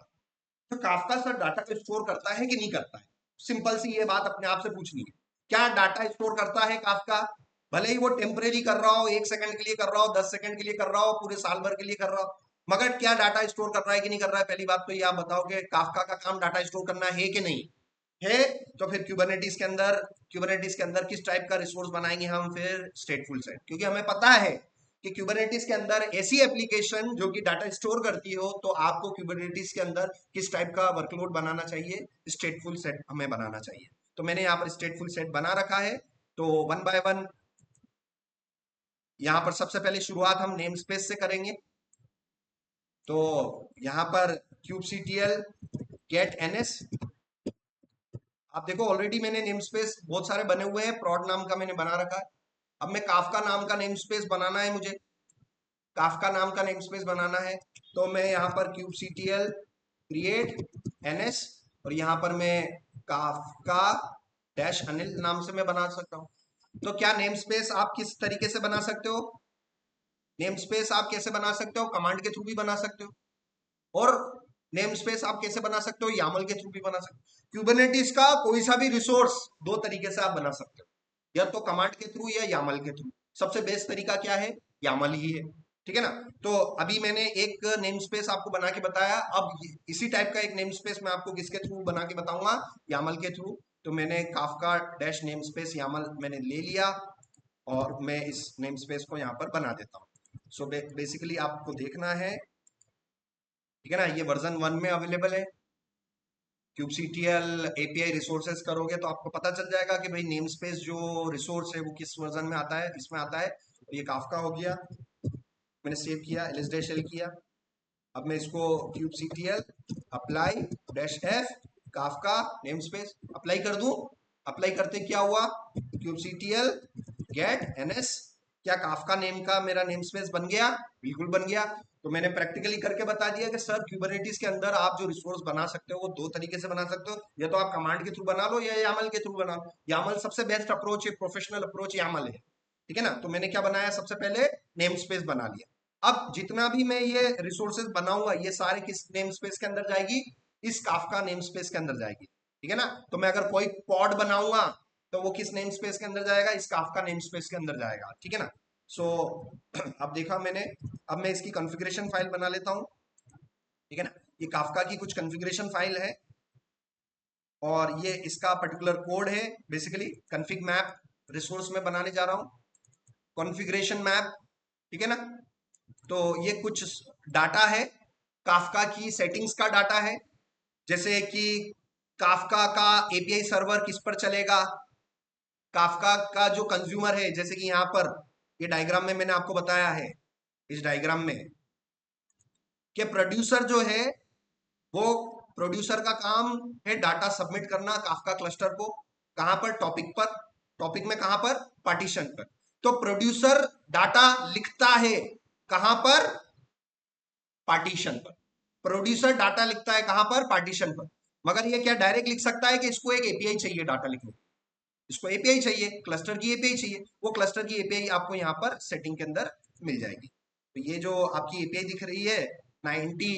तो काफका सर डाटा को स्टोर करता है कि नहीं करता है, सिंपल सी ये बात अपने आप से पूछनी है। क्या डाटा स्टोर करता है काफका, भले ही वो टेम्परेरी कर रहा हो, 1 सेकंड के लिए कर रहा हो, 10 सेकंड के लिए कर रहा हो, पूरे साल भर के लिए कर रहा हो, मगर क्या डाटा स्टोर कर रहा है कि नहीं कर रहा है। पहली बात तो ये आप बताओ कि काफका का काम डाटा स्टोर करना है कि नहीं है। तो फिर क्यूबरनेटिस के अंदर किस टाइप का रिसोर्स बनाएंगे हम, फिर स्टेटफुल सेट, क्योंकि हमें पता है कि क्यूबरनेटिस के अंदर ऐसी एप्लीकेशन जो कि डाटा स्टोर करती हो, तो आपको क्यूबरनेटिस के अंदर किस टाइप का वर्कलोड बनाना चाहिए, स्टेटफुल सेट हमें बनाना चाहिए। तो मैंने यहाँ पर स्टेटफुल सेट बना रखा है। तो वन बाय वन यहां पर सबसे पहले शुरुआत हम नेम स्पेस से करेंगे। तो यहां पर kubectl get ns, आप देखो ऑलरेडी मैंने नेम स्पेस बहुत सारे बने हुए हैं, prod नाम का मैंने बना रखा है। अब मैं काफका नाम का नेम स्पेस बनाना है, मुझे काफका नाम का नेम स्पेस बनाना है। तो मैं यहाँ पर kubectl create ns, और यहाँ पर मैं काफका डैश अनिल नाम से मैं बना सकता हूँ। तो क्या नेम स्पेस आप किस तरीके से बना सकते हो, नेम स्पेस आप कैसे बना सकते हो, कमांड के थ्रू भी बना सकते हो, और नेम स्पेस आप कैसे बना सकते हो, यामल के थ्रू भी बना सकते हो। क्यूबरनेटिस का कोई सा भी रिसोर्स दो तरीके से आप बना सकते हो, या तो कमांड के थ्रू या यामल के थ्रू। सबसे बेस्ट तरीका क्या है, यामल ही है, ठीक है ना। तो अभी मैंने एक नेम स्पेस आपको बना के बताया, अब इसी टाइप का एक नेम स्पेस मैं आपको किसके थ्रू बना के बताऊंगा, यामल के थ्रू। तो मैंने Kafka dash name space Yamala मैंने ले लिया, और मैं इस नेम स्पेस को यहाँ पर बना देता हूँ। सो बेसिकली आपको देखना है, ठीक है ना, ये वर्जन 1 में अवेलेबल है। kubectl API रिसोर्सेज करोगे तो आपको पता चल जाएगा कि भाई नेम स्पेस जो रिसोर्स है वो किस वर्जन में आता है, इसमें आता है। तो ये काफका हो गया, मैंने सेव किया, ls-l किया। अब मैं इसको kubectl apply dash f Kafka name space apply कर दूं। अप्लाई करते क्या हुआ, kubectl get ns, क्या काफका नेम का मेरा नेम स्पेस बन गया, बिल्कुल बन गया। तो मैंने प्रैक्टिकली करके बता दिया कि सर क्यूबरनेटिस के अंदर आप जो रिसोर्स बना सकते हो वो दो तरीके से बना सकते हो, या तो आप कमांड के थ्रू बना लो या यामल के थ्रू बना लो। यामल सबसे बेस्ट अप्रोच है, प्रोफेशनल अप्रोच यामल है, ठीक है ना। तो मैंने क्या बनाया, सबसे पहले नेम स्पेस बना लिया। अब जितना भी मैं ये रिसोर्सेज बनाऊंगा ये सारे किस नेम स्पेस के अंदर जाएगी, इस काफका नेम स्पेस के अंदर जाएगी, ठीक है ना। तो मैं अगर कोई पॉड बनाऊंगा तो वो किस नेम स्पेस के अंदर जाएगा, इस काफका नेम स्पेस के अंदर जाएगा, ठीक है ना। सो अब देखा मैंने, अब मैं इसकी कॉन्फ़िगरेशन फाइल बना लेता हूं, ठीक है ना। ये काफका की कुछ कॉन्फ़िगरेशन फाइल है, और ये इसका पर्टिकुलर कोड है। बेसिकली कॉन्फ़िग मैप रिसोर्स में बनाने जा रहा हूं, कॉन्फ़िगरेशन मैप, ठीक है ना। तो ये कुछ डाटा है, काफका की सेटिंग्स का डाटा है, जैसे कि काफका का एपीआई सर्वर किस पर चलेगा, काफका का जो कंज्यूमर है, जैसे कि यहाँ पर ये डायग्राम में मैंने आपको बताया है, इस डायग्राम में कि प्रोड्यूसर जो है वो, प्रोड्यूसर का काम है डाटा सबमिट करना काफका क्लस्टर को, कहां पर, टॉपिक पर, टॉपिक में कहां पर, पार्टीशन पर। तो प्रोड्यूसर डाटा लिखता है कहां पर, पार्टीशन पर। प्रोड्यूसर डाटा लिखता है कहां पर, पार्टीशन पर। मगर ये क्या डायरेक्ट लिख सकता है कि इसको एक एपीआई चाहिए डाटा लिखने, इसको एपीआई चाहिए, क्लस्टर की एपीआई चाहिए, वो क्लस्टर की एपीआई आपको यहाँ पर सेटिंग के अंदर मिल जाएगी। तो ये जो आपकी एपीआई दिख रही है 90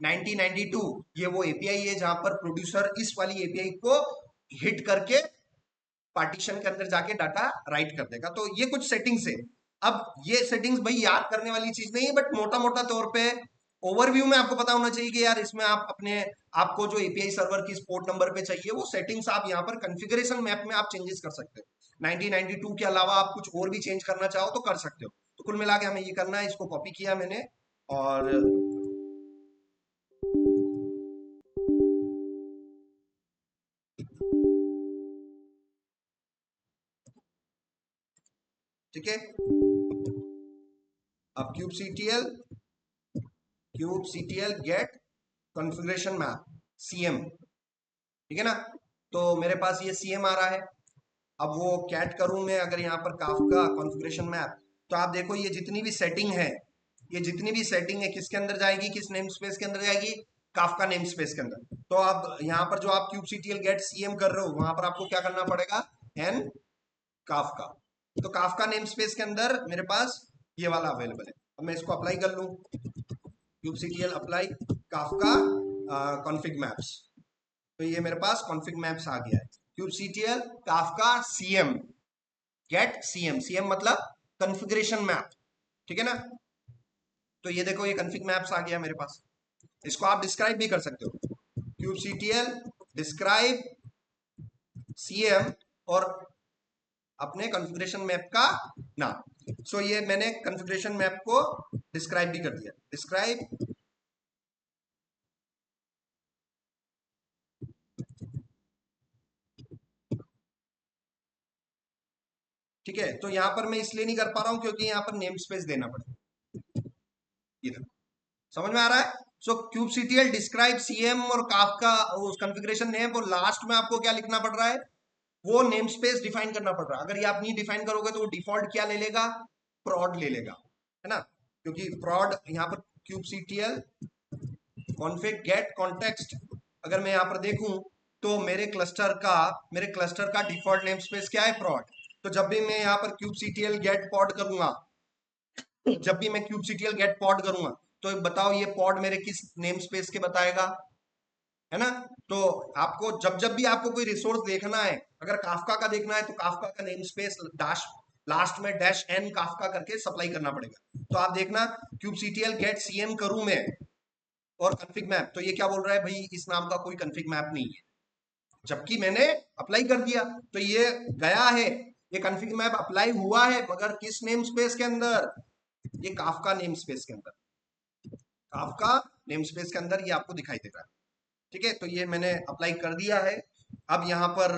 1992, ये वो एपीआई है जहां पर प्रोड्यूसर इस वाली एपीआई को हिट करके पार्टीशन के अंदर जाके डाटा राइट कर देगा। तो ये कुछ सेटिंग्स है। अब ये सेटिंग्स भाई याद करने वाली चीज नहीं है, बट मोटा मोटा तौर पे ओवरव्यू में आपको पता होना चाहिए कि यार इसमें आप अपने, आपको जो एपीआई सर्वर की पोर्ट नंबर पे चाहिए वो सेटिंग्स आप यहाँ पर कॉन्फ़िगरेशन मैप में आप चेंजेस कर सकते हो। 1992 के अलावा आप कुछ और भी चेंज करना चाहो तो कर सकते हो। तो कुल मिला के हमें ये करना है, इसको कॉपी किया मैंने, और ठीक है। अब kubectl get configuration map cm, ठीक है ना। तो मेरे पास ये cm आ रहा है। अब वो कैट करूं मैं अगर यहाँ पर काफका कॉन्फ़िगरेशन मैप, तो आप देखो ये जितनी भी सेटिंग है, ये जितनी भी सेटिंग है किसके अंदर जाएगी, किस नेम स्पेस के अंदर जाएगी, काफका नेम स्पेस के अंदर। तो अब यहाँ पर जो आप kubectl get cm कर रहे हो वहां पर आपको क्या करना पड़ेगा, एन काफका। तो काफका नेम स्पेस के अंदर मेरे पास ये वाला अवेलेबल है। अब मैं इसको अप्लाई कर लूं, kubectl apply Kafka config maps, तो ये मेरे पास कॉन्फिग मैप्स आ गया है। kubectl Kafka cm get cm, cm मतलब कॉन्फ़िगरेशन मैप, ठीक है ना। तो ये देखो ये कॉन्फिग मैप्स आ गया मेरे पास। इसको आप डिस्क्राइब भी कर सकते हो, kubectl डिस्क्राइब cm और अपने कॉन्फ़िगरेशन मैप का नाम। सो ये मैंने कॉन्फ़िगरेशन मैप को डिस्क्राइब भी कर दिया, डिस्क्राइब, ठीक है, तो यहाँ पर मैं इसलिए नहीं कर पा रहा हूं क्योंकि यहाँ पर नेम स्पेस देना पड़ेगा। इधर समझ में आ रहा है? सो kubectl डिस्क्राइब सीएम और काफका उस कॉन्फ़िगरेशन नेम और लास्ट में आपको क्या लिखना पड़ रहा है, वो नेम स्पेस डिफाइन करना पड़ रहा है। अगर ये आप नहीं डिफाइन करोगे तो वो डिफॉल्ट क्या ले लेगा, prod ले लेगा, है ना, क्योंकि prod यहाँ पर kubectl config get context, अगर मैं यहाँ पर देखूं तो मेरे क्लस्टर का डिफॉल्ट नेम स्पेस क्या है, prod। तो जब भी मैं यहाँ पर kubectl get pod करूंगा, जब भी मैं kubectl get pod करूंगा तो बताओ ये पॉड मेरे किस नेम स्पेस के बताएगा, है ना। तो आपको जब जब भी आपको कोई रिसोर्स देखना है, अगर काफका का देखना है तो काफका का नेम स्पेस डैश लास्ट में डैश एन काफका करके सप्लाई करना पड़ेगा। तो आप देखना kubectl get cm करूं मैं और config मैप, तो ये क्या बोल रहा है भाई, इस नाम का कोई config मैप नहीं है, जबकि मैंने अप्लाई कर दिया तो ये गया है, ये config मैप अप्लाई हुआ है, मगर किस नेम स्पेस के अंदर, ये काफका नेम स्पेस के अंदर, काफका नेम स्पेस के अंदर ये आपको दिखाई दे रहा है। ठीक है, तो ये मैंने अप्लाई कर दिया है। अब यहाँ पर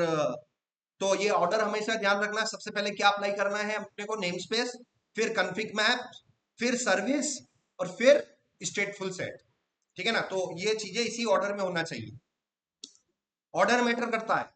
तो ये ऑर्डर हमेशा ध्यान रखना, सबसे पहले क्या अप्लाई करना है अपने को, नेम स्पेस, फिर कॉन्फ़िग मैप, फिर सर्विस और फिर स्टेटफुल सेट। ठीक है ना, तो ये चीजें इसी ऑर्डर में होना चाहिए। ऑर्डर मैटर करता है,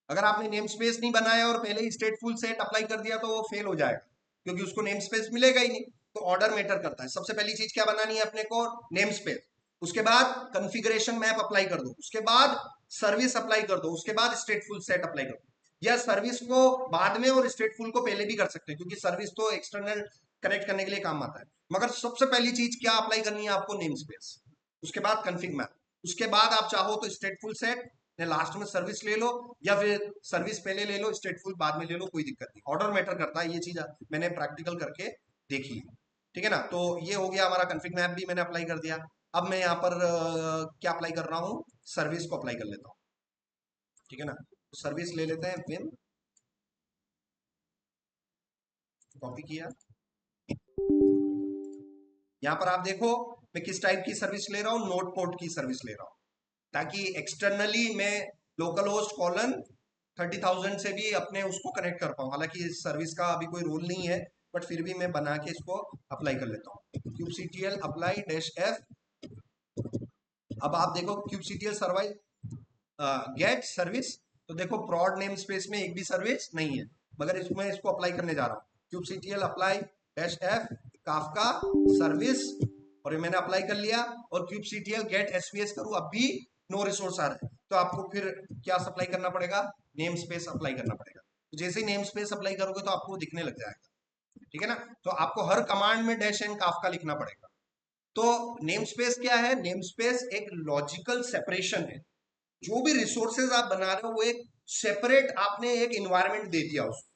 अगर आपने नेम स्पेस नहीं बनाया और पहले ही स्टेटफुल सेट अप्लाई कर दिया तो वो फेल हो जाएगा, क्योंकि उसको नेम स्पेस मिलेगा ही नहीं। तो ऑर्डर मैटर करता है। सबसे पहली चीज क्या बनानी है अपने को, नेम स्पेस, उसके बाद कॉन्फ़िगरेशन मैप अप्लाई कर दो, उसके बाद सर्विस अप्लाई कर दो, उसके बाद स्टेटफुल सेट अप्लाई कर दो। या सर्विस को बाद में और स्टेटफुल को पहले भी कर सकते हैं, क्योंकि सर्विस तो एक्सटर्नल कनेक्ट करने के लिए काम आता है। मगर सबसे पहली चीज क्या अप्लाई करनी है आपको, नेम स्पेस, उसके बाद कॉन्फ़िग मैप, उसके बाद आप चाहो तो स्टेटफुल सेट या लास्ट में सर्विस ले लो, या फिर सर्विस पहले ले लो स्टेटफुल बाद में ले लो, कोई दिक्कत नहीं। ऑर्डर मैटर करता है, ये चीज मैंने प्रैक्टिकल करके देखी है। ठीक है ना, तो ये हो गया हमारा, कॉन्फ़िग मैप भी मैंने अप्लाई कर दिया। अब मैं यहाँ पर क्या अप्लाई कर रहा हूँ, सर्विस को अप्लाई कर लेता हूँ। ठीक है ना, तो सर्विस ले लेते हैं, विम कॉपी किया, यहाँ पर आप देखो मैं किस टाइप की सर्विस ले रहा हूँ, नोट पोर्ट की सर्विस ले रहा हूँ, ताकि एक्सटर्नली मैं लोकल होस्ट कॉलन 30,000 से भी अपने उसको कनेक्ट कर पाऊँ। हालांकि इस सर्विस का अभी कोई रूल नहीं है, बट फिर भी मैं बना के इसको अप्लाई कर लेता हूँ। kubectl apply -f। अब आप देखो kubectl सर्वाइव गेट सर्विस, तो देखो prod नेम स्पेस में एक भी सर्विस नहीं है, मगर इसमें इसको अप्लाई करने जा रहा हूँ। kubectl apply -f Kafka service, और ये मैंने अप्लाई कर लिया। और kubectl गेट svs करूँ, अब भी नो रिसोर्स आ रहा है, तो आपको फिर क्या अप्लाई करना पड़ेगा, नेम स्पेस अप्लाई करना पड़ेगा। तो जैसे ही नेम स्पेस अप्लाई करोगे तो आपको दिखने लग जाएगा। ठीक है ना, तो आपको हर कमांड में डैश एन काफका लिखना पड़ेगा। तो नेम स्पेस क्या है, नेम स्पेस एक लॉजिकल सेपरेशन है, जो भी रिसोर्सेज आप बना रहे हो वो एक सेपरेट आपने एक इन्वायरमेंट दे दिया उसको।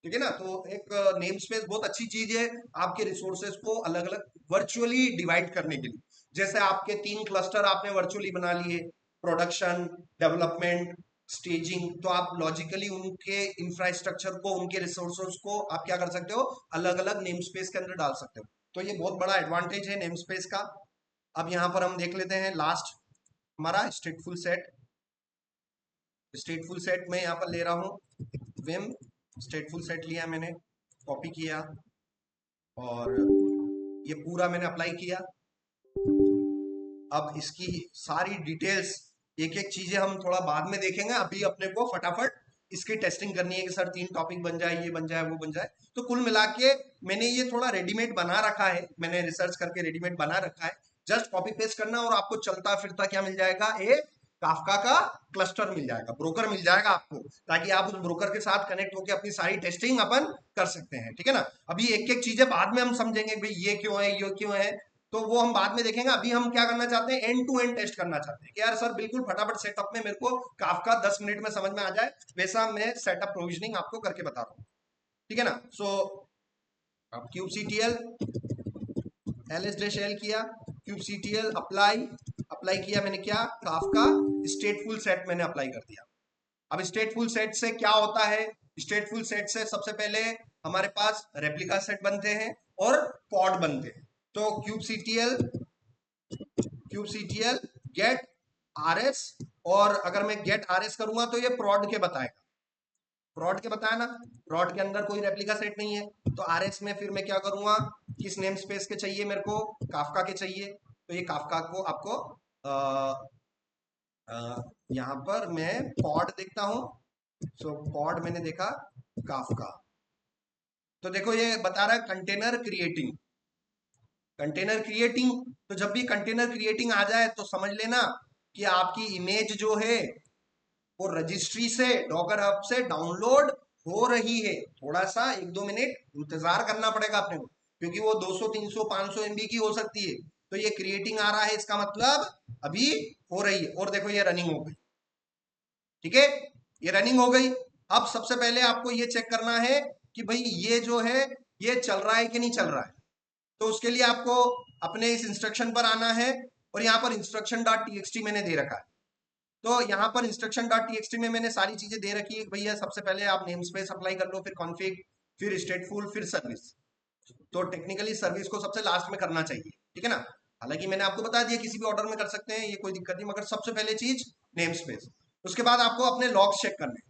ठीक है ना, तो एक नेम स्पेस बहुत अच्छी चीज है आपके रिसोर्सेज को अलग अलग वर्चुअली डिवाइड करने के लिए। जैसे आपके 3 क्लस्टर आपने वर्चुअली बना लिए, प्रोडक्शन, डेवलपमेंट, स्टेजिंग, तो आप लॉजिकली उनके इंफ्रास्ट्रक्चर को, उनके रिसोर्सेज को आप क्या कर सकते हो, अलग अलग नेम स्पेस के अंदर डाल सकते हो। तो ये बहुत बड़ा एडवांटेज है नेम स्पेस का। अब यहाँ पर हम देख लेते हैं लास्ट हमारा स्टेटफुल सेट। स्टेटफुल सेट में यहाँ पर ले रहा हूँ, विम स्टेटफुल सेट लिया मैंने, कॉपी किया और ये पूरा मैंने अप्लाई किया। अब इसकी सारी डिटेल्स, एक एक चीजें हम थोड़ा बाद में देखेंगे, अभी अपने को फटाफट इसकी टेस्टिंग करनी है कि सर 3 टॉपिक बन जाए, ये बन जाए, वो बन जाए। तो कुल मिला के मैंने ये थोड़ा रेडीमेड बना रखा है, मैंने रिसर्च करके रेडीमेड बना रखा है। जस्ट कॉपी पेस्ट करना और आपको चलता फिरता क्या मिल जाएगा, एक काफका का क्लस्टर मिल जाएगा, ब्रोकर मिल जाएगा आपको, ताकि आप उस ब्रोकर के साथ कनेक्ट होकर अपनी सारी टेस्टिंग अपन कर सकते हैं। ठीक है ना, अभी एक एक चीजें बाद में हम समझेंगे भाई ये क्यों है, ये क्यों है, तो वो हम बाद में देखेंगे। अभी हम क्या करना चाहते हैं, एंड टू एंड टेस्ट करना चाहते हैं कि यार सर बिल्कुल फटाफट सेटअप में मेरे को काफका 10 मिनट में समझ में आ जाए, वैसा मैं सेटअप प्रोविजनिंग आपको करके बता रहा हूँ। ठीक है ना, सो अब kubectl ls-l किया, kubectl अप्लाई किया मैंने, क्या काफका स्टेटफुल सेट मैंने अप्लाई कर दिया। अब स्टेटफुल सेट से क्या होता है, स्टेटफुल सेट से सबसे पहले हमारे पास रेप्लिका सेट बनते हैं और पॉड बनते हैं। तो kubectl गेट rs, और अगर मैं गेट rs करूंगा तो ये prod के बताएगा। फ्रॉड के बताया ना, फ्रॉड के अंदर कोई रेप्लिका सेट नहीं है, तो आरएस में फिर मैं क्या करूंगा, किस नेम स्पेस के चाहिए मेरे को, काफका के चाहिए, तो ये काफका को आपको यहाँ पर मैं पॉड देखता हूँ, सो पॉड मैंने देखा काफका, तो देखो ये बता रहा है कंटेनर क्रिएटिंग, कंटेनर क्रिएटिंग, तो जब भी कंटेनर क्रिएटिंग आ जाए तो समझ लेना कि आपकी इमेज जो है वो रजिस्ट्री से डॉगर हब से डाउनलोड हो रही है। थोड़ा सा 1-2 मिनट इंतजार करना पड़ेगा अपने को, क्योंकि वो 200 300 500 MB की हो सकती है, तो ये क्रिएटिंग आ रहा है, इसका मतलब अभी हो रही है, और देखो ये रनिंग हो गई, ठीक है, ये रनिंग हो गई। अब सबसे पहले आपको ये चेक करना है कि भाई ये जो है ये चल रहा है कि नहीं चल रहा है, तो उसके लिए आपको अपने इस इंस्ट्रक्शन पर आना है, और यहाँ पर इंस्ट्रक्शन डॉट टीएक्सटी मैंने दे रखा है, तो यहाँ पर इंस्ट्रक्शन डॉट टीएक्सटी में मैंने सारी चीजें दे रखी है भैया, सबसे पहले आप नेम स्पेस अप्लाई कर लो, फिर कॉन्फिग, फिर स्टेटफुल, फिर सर्विस, तो टेक्निकली सर्विस को सबसे लास्ट में करना चाहिए, ठीक है ना, हालांकि मैंने आपको बता दिया किसी भी ऑर्डर में कर सकते हैं, ये कोई दिक्कत नहीं, मगर सबसे पहले चीज नेम स्पेस, उसके बाद आपको अपने लॉग्स चेक करने,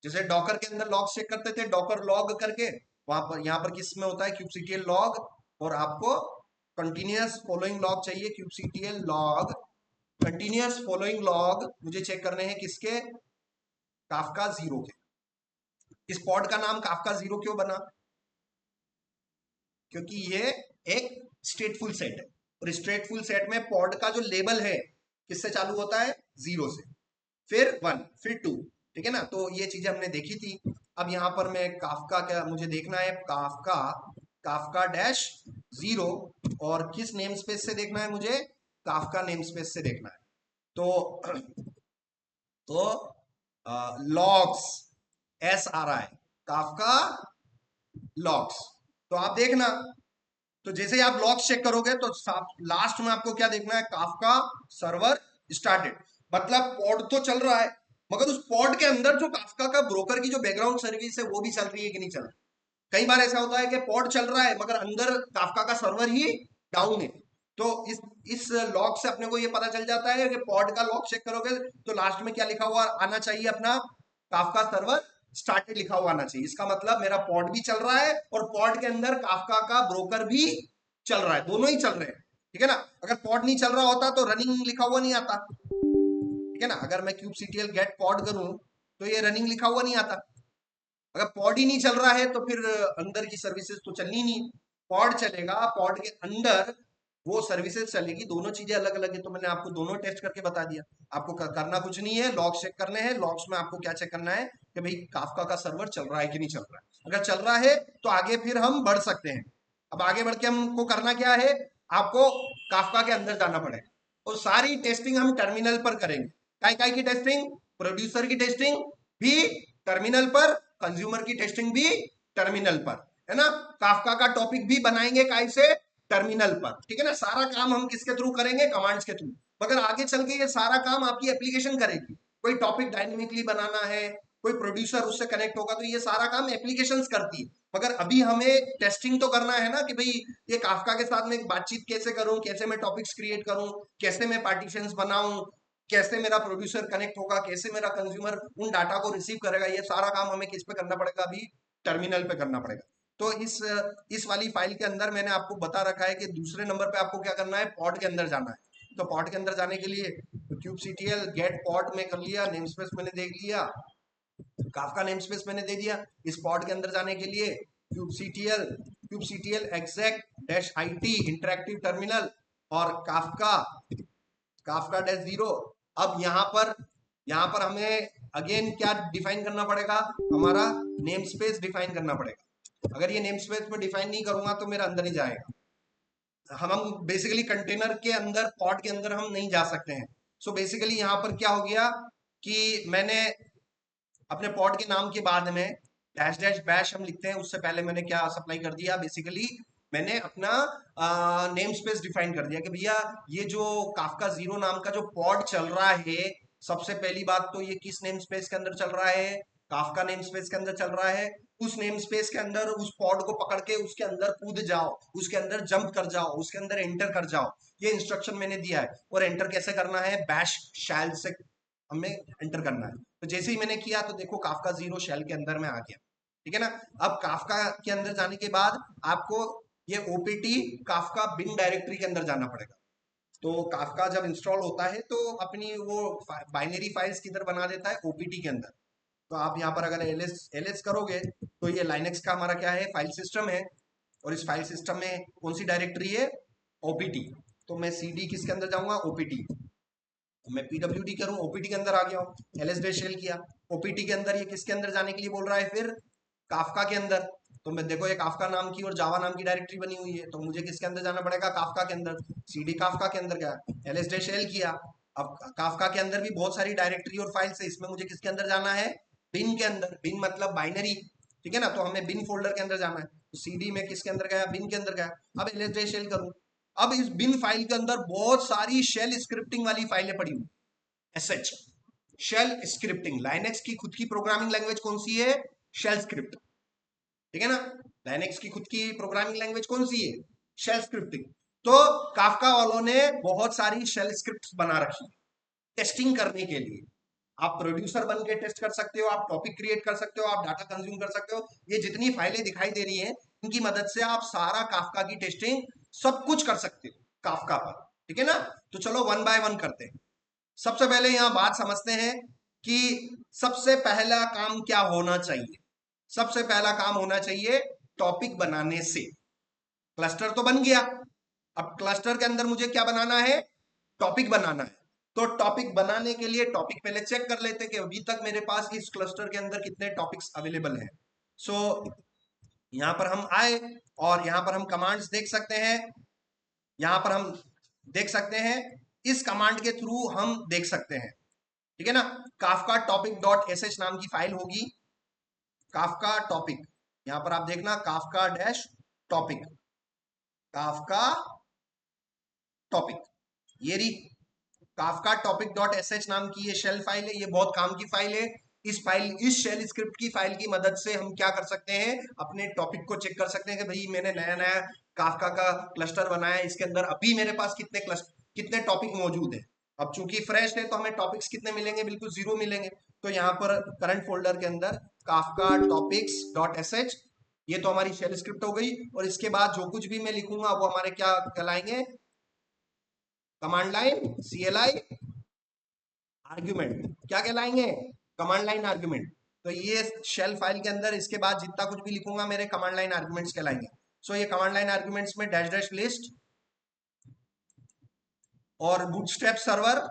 जैसे डॉकर के अंदर लॉग्स चेक करते थे, डॉकर लॉग करके, वहां पर यहाँ पर किस में होता है kubectl लॉग, और आपको कंटिन्यूअस फॉलोइंग लॉग चाहिए, kubectl log continuous following log मुझे चेक करने हैं किसके, काफका जीरो के। इस पॉड का नाम काफका जीरो क्यों बना, क्योंकि ये एक स्टेटफुल सेट है, और स्टेटफुल सेट में पॉड का जो लेबल है किससे चालू होता है, 0 से, फिर 1, फिर 2, ठीक है ना, तो ये चीजें हमने देखी थी। अब यहाँ पर मैं काफका क्या मुझे देखना है, काफका काफका डैश 0, और किस नेम स्पेस से देखना है मुझे, काफका नेम स्पेस से देखना है, तो लॉग्स एस आ रहा है, काफका लॉग्स, तो आप देखना, तो जैसे ही आप लॉग्स चेक करोगे तो लास्ट में आपको क्या देखना है, काफका सर्वर स्टार्टेड, मतलब पॉड तो चल रहा है, मगर उस पॉड के अंदर जो काफका का ब्रोकर की जो बैकग्राउंड सर्विस है वो भी चल रही है कि नहीं चल रही। कई बार ऐसा होता है कि पॉड चल रहा है मगर अंदर काफका का सर्वर ही डाउन है, तो इस लॉग से अपने को ये पता चल जाता है कि पॉड का लॉग चेक करोगे तो लास्ट में क्या लिखा हुआ आना चाहिए, अपना काफका सर्वर स्टार्टेड लिखा हुआ आना चाहिए, इसका मतलब मेरा पॉड भी चल रहा है और पॉड के अंदर काफका का ब्रोकर भी चल रहा है, दोनों ही चल रहे हैं, ठीक है ना। अगर पॉड नहीं चल रहा होता तो रनिंग लिखा हुआ नहीं आता, ठीक है ना, अगर मैं kubectl गेट पॉड करूं तो ये रनिंग लिखा हुआ नहीं आता, अगर पॉड ही नहीं चल रहा है तो फिर अंदर की सर्विसेज तो चलनी नहीं, पॉड चलेगा, पॉड के अंदर वो सर्विसेज चलेगी, दोनों चीजें अलग अलग है, तो मैंने आपको दोनों टेस्ट करके बता दिया, आपको करना कुछ नहीं है, लॉग्स चेक करने हैं, लॉग्स में आपको क्या चेक करना है कि भाई काफका का सर्वर चल रहा है कि नहीं चल रहा है, अगर चल रहा है तो आगे फिर हम बढ़ सकते हैं। अब आगे बढ़ के हमको करना क्या है, आपको काफका के अंदर जाना पड़ेगा, और सारी टेस्टिंग हम टर्मिनल पर करेंगे, काय काय की टेस्टिंग, प्रोड्यूसर की टेस्टिंग भी टर्मिनल पर, कंज्यूमर की टेस्टिंग भी टर्मिनल पर, है ना, काफका का टॉपिक भी बनाएंगे काय से, टर्मिनल पर, ठीक है ना, सारा काम हम किसके थ्रू करेंगे, कमांड्स के थ्रू, मगर आगे चल के ये सारा काम आपकी एप्लीकेशन करेगी, कोई टॉपिक डायनेमिकली बनाना है, कोई प्रोड्यूसर उससे कनेक्ट होगा, तो ये सारा काम एप्लीकेशंस करती है, मगर अभी हमें टेस्टिंग तो करना है ना कि भाई ये काफका के साथ में बातचीत कैसे करूं, कैसे मैं टॉपिक्स क्रिएट करूं, कैसे मैं पार्टीशंस बनाऊं, कैसे मेरा प्रोड्यूसर कनेक्ट होगा, कैसे मेरा कंज्यूमर उन डाटा को रिसीव करेगा, ये सारा काम हमें किस पे करना पड़ेगा, अभी टर्मिनल पे करना पड़ेगा। तो इस वाली फाइल के अंदर मैंने आपको बता रखा है कि दूसरे नंबर पे आपको क्या करना है, पॉड के अंदर जाना है, तो पॉड के अंदर जाने के लिए kubectl गेट पॉड में कर लिया, नेम स्पेस मैंने देख लिया, काफका नेम स्पेस मैंने दे दिया, इस पॉड के अंदर जाने के लिए kubectl exec dash it interactive terminal और काफका काफका डैश 0। अब यहाँ पर हमें अगेन क्या डिफाइन करना पड़ेगा, हमारा नेम स्पेस डिफाइन करना पड़ेगा, अगर ये नेम स्पेस में डिफाइन नहीं करूंगा तो मेरा अंदर ही जाएगा, हम बेसिकली कंटेनर के अंदर पॉड के अंदर हम नहीं जा सकते हैं। सो बेसिकली यहाँ पर क्या हो गया कि मैंने अपने पॉड के नाम के बाद में डैश डैश बैश हम लिखते हैं, उससे पहले मैंने क्या सप्लाई कर दिया, बेसिकली मैंने अपना नेम स्पेस डिफाइन कर दिया कि भैया ये जो काफका 0 नाम का जो पॉड चल रहा है, सबसे पहली बात तो ये किस नेम स्पेस के अंदर चल रहा है, काफका नेम स्पेस के अंदर चल रहा है, उस नेम स्पेस के अंदर उस पॉड को पकड़ के उसके अंदर कूद जाओ, उसके अंदर जंप कर जाओ, उसके अंदर एंटर कर जाओ, ये इंस्ट्रक्शन मैंने दिया है, और एंटर कैसे करना है, बैश शैल से हमें एंटर करना है। तो जैसे ही मैंने किया तो देखो काफका 0 शेल के अंदर में आ गया, ठीक है ना। अब काफका के अंदर जाने के बाद आपको ये ओपीटी काफका बिन डायरेक्टरी के अंदर जाना पड़ेगा। तो काफका जब इंस्टॉल होता है तो अपनी वो बाइनरी फाइल्स किधर बना देता है, ओपीटी के अंदर। तो आप यहाँ पर अगर एलएस करोगे तो ये लाइनेक्स का हमारा क्या है, फाइल सिस्टम है, और इस फाइल सिस्टम में कौन सी डायरेक्टरी है, ओपीटी। तो मैं सीडी किसके अंदर जाऊंगा, ओपीटी। मैं पीडब्ल्यूडी करूं, ओपीटी के अंदर आ गया हूं, एलएस डैश एल किया, ओपीटी के अंदर। ये किसके अंदर जाने के लिए बोल रहा है, फिर काफका के अंदर। तो मैं देखो ये काफका नाम की और जावा नाम की डायरेक्टरी बनी हुई है, तो मुझे किसके अंदर जाना पड़ेगा, काफका के अंदर। सीडी काफका के अंदर गया, एलएस डैश एल किया। अब काफका के अंदर भी बहुत सारी डायरेक्टरी और फाइल्स है, इसमें मुझे किसके अंदर जाना है, बिन के अंदर। बिन मतलब बाइनरी, ठीक है ना। तो हमें बिन फोल्डर के अंदर जाना है, तो सीडी में किसके अंदर गया, बिन के अंदर गया। अब एलएस डैश एल करूं, अब इस बिन फाइल के अंदर बहुत सारी शेल स्क्रिप्टिंग वाली फाइलें पड़ी हुई। एसएच शेल स्क्रिप्टिंग, लाइनेक्स की खुद की प्रोग्रामिंग लैंग्वेज कौन सी है, शेल स्क्रिप्ट, ठीक है ना। लाइनेक्स की खुद की प्रोग्रामिंग लैंग्वेज कौन सी है, शेल स्क्रिप्टिंग। तो काफका वालों ने बहुत सारी शेल स्क्रिप्ट्स बना रखी है टेस्टिंग करने के लिए। आप प्रोड्यूसर बन के टेस्ट कर सकते हो, आप टॉपिक क्रिएट कर सकते हो, आप डाटा कंज्यूम कर सकते हो। ये जितनी फाइलें दिखाई दे रही हैं इनकी मदद से आप सारा काफका की टेस्टिंग सब कुछ कर सकते हो काफका पर, ठीक है ना। तो चलो वन बाय वन करते हैं। सबसे पहले यहां बात समझते हैं कि सबसे पहला काम क्या होना चाहिए। सबसे पहला काम होना चाहिए टॉपिक बनाने से। क्लस्टर तो बन गया, अब क्लस्टर के अंदर मुझे क्या बनाना है, टॉपिक बनाना है। तो टॉपिक बनाने के लिए टॉपिक पहले चेक कर लेते हैं कि अभी तक मेरे पास इस क्लस्टर के अंदर कितने टॉपिक्स अवेलेबल हैं। सो यहां पर हम आए और यहां पर हम कमांड्स देख सकते हैं। यहां पर हम देख सकते हैं, इस कमांड के थ्रू हम देख सकते हैं, ठीक है ना। Kafka topic dot S H नाम की फाइल होगी, काफका टॉपिक। यहां पर आप देखना Kafka dash topic, Kafka topic, ये रही Kafka topic dot S H नाम की ये शेल फाइल है। ये बहुत काम की फाइल है। इस शेल स्क्रिप्ट की फाइल की मदद से हम क्या कर सकते हैं, अपने टॉपिक को चेक कर सकते हैं कि भाई मैंने नया नया काफका का क्लस्टर बनाया है, इसके अंदर अभी मेरे पास कितने टॉपिक मौजूद है। अब चूंकि फ्रेश है तो हमें टॉपिक्स कितने मिलेंगे, बिल्कुल 0 मिलेंगे। तो यहाँ पर करंट फोल्डर के अंदर Kafka topics dot S H, ये तो हमारी शेल स्क्रिप्ट हो गई। और इसके बाद जो कुछ भी मैं लिखूंगा वो हमारे क्या कहलाएंगे, कमांड लाइन CLI आर्ग्यूमेंट। क्या कहलाएंगे, कमांड लाइन आर्ग्यूमेंट। तो ये शेल फाइल के अंदर इसके बाद जितना कुछ भी लिखूंगा मेरे कमांड लाइन आर्ग्यूमेंट्स कहलाएंगे। सो ये कमांड लाइन आर्ग्यूमेंट्स में डैश डैश लिस्ट और बूटस्ट्रैप सर्वर,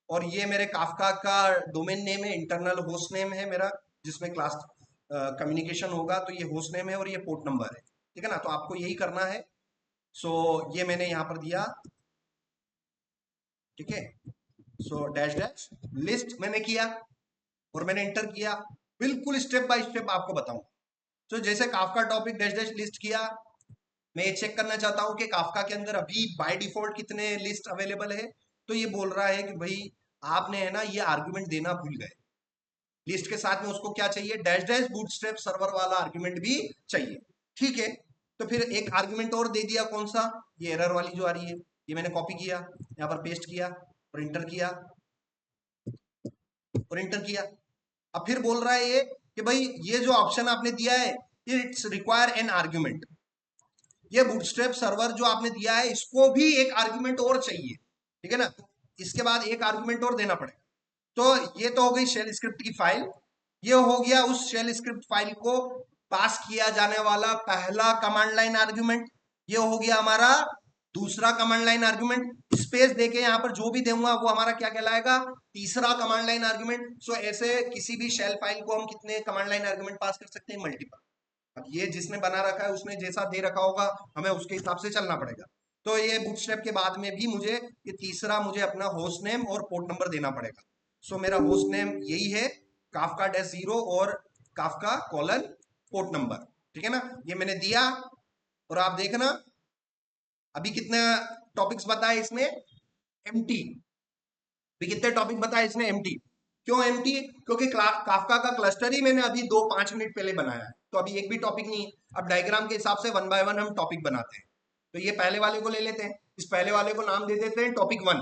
और ये मेरे काफका का डोमेन नेम है, इंटरनल होस्ट नेम है मेरा, जिसमें क्लास कम्युनिकेशन होगा। तो ये होस्ट नेम है और ये पोर्ट नंबर है, ठीक है ना। तो आपको यही करना है। सो ये मैंने यहां पर दिया, ठीक है। सो डैश डैश लिस्ट मैंने किया और मैंने इंटर किया। बिल्कुल स्टेप बाय स्टेप आपको बताऊं। तो जैसे Kafka topic dash dash list किया, मैं ये चेक करना चाहता हूं कि काफका के अंदर अभी बाय डिफॉल्ट कितने लिस्ट अवेलेबल है। तो ये बोल रहा है कि भाई आपने है ना ये आर्ग्यूमेंट देना भूल गए। लिस्ट के साथ में उसको क्या चाहिए, डैश डैश बूटस्ट्रैप सर्वर वाला आर्ग्यूमेंट भी चाहिए, ठीक है। तो फिर एक आर्ग्यूमेंट और दे दिया, कौन सा, ये एरर वाली जो आ रही है, ये मैंने कॉपी किया, यहाँ पर पेस्ट किया और इंटर किया और इंटर किया। अब फिर बोल रहा है ये कि भाई ये जो ऑप्शन आपने दिया है, इट्स रिक्वायर एन आर्ग्यूमेंट। ये बूटस्ट्रैप सर्वर जो आपने दिया है इसको भी एक आर्ग्यूमेंट और चाहिए, ठीक है ना। इसके बाद एक आर्ग्यूमेंट और देना पड़ेगा। तो ये तो हो गई शेल स्क्रिप्ट की फाइल। ये हो गया उस शेल स्क्रिप्ट फाइल को पास किया जाने वाला पहला कमांड लाइन आर्ग्यूमेंट। ये हो गया हमारा दूसरा कमांड लाइन आर्ग्यूमेंट। स्पेस देके यहाँ पर जो भी दूंगा वो हमारा क्या कहलाएगा, तीसरा कमांड लाइन आर्ग्यूमेंट। सो ऐसे किसी भी शेल फाइल को हम कितने कमांड लाइन आर्ग्यूमेंट पास कर सकते हैं, मल्टीपल। अब ये जिसने बना रखा है उसने जैसा दे रखा होगा हमें उसके हिसाब से चलना पड़ेगा। तो ये बूटस्ट्रैप के बाद में भी मुझे ये तीसरा मुझे अपना होस्ट नेम और पोर्ट नंबर देना पड़ेगा। सो मेरा होस्ट नेम यही है, काफका डैश 0 और काफका कॉलन पोर्ट नंबर, ठीक है ना। ये मैंने दिया और आप देखना अभी कितने टॉपिक्स बताए इसने, एम्प्टी। अभी कितने टॉपिक बताए इसने, एम्प्टी। क्यों एम्प्टी, क्योंकि काफका का क्लस्टर ही मैंने अभी 2-5 मिनट पहले बनाया है, तो अभी एक भी टॉपिक नहीं है। अब डायग्राम के हिसाब से वन बाय वन हम टॉपिक बनाते हैं। तो ये पहले वाले को ले लेते हैं, इस पहले वाले को नाम दे देते हैं टॉपिक 1,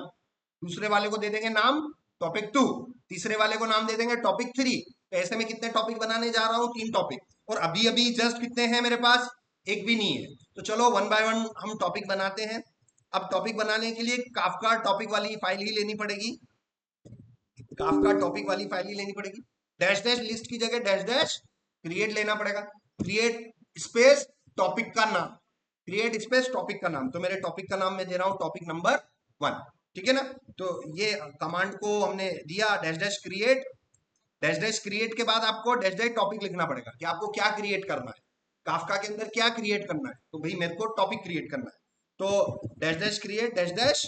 दूसरे वाले को दे देंगे नाम टॉपिक 2, तीसरे वाले को नाम दे देंगे टॉपिक 3। तो ऐसे में कितने टॉपिक बनाने जा रहा हूँ, 3 टॉपिक, और अभी अभी जस्ट कितने हैं मेरे पास, एक भी नहीं है। तो चलो वन बाय वन हम टॉपिक बनाते हैं। अब टॉपिक बनाने के लिए काफका टॉपिक वाली फाइल ही लेनी पड़ेगी, काफका टॉपिक वाली फाइल ही लेनी पड़ेगी। डैश डैश लिस्ट की जगह डैश डैश क्रिएट लेना पड़ेगा, क्रिएट स्पेस टॉपिक का नाम, क्रिएट स्पेस टॉपिक का नाम। तो मेरे टॉपिक का नाम मैं दे रहा हूं टॉपिक नंबर 1, ठीक है ना। तो ये कमांड को हमने दिया डैश डैश क्रिएट के बाद आपको डैश डैश टॉपिक लिखना पड़ेगा कि आपको क्या क्रिएट करना है, काफका के अंदर क्या क्रिएट करना है। तो भाई मेरे को टॉपिक क्रिएट करना है, तो dash dash create dash dash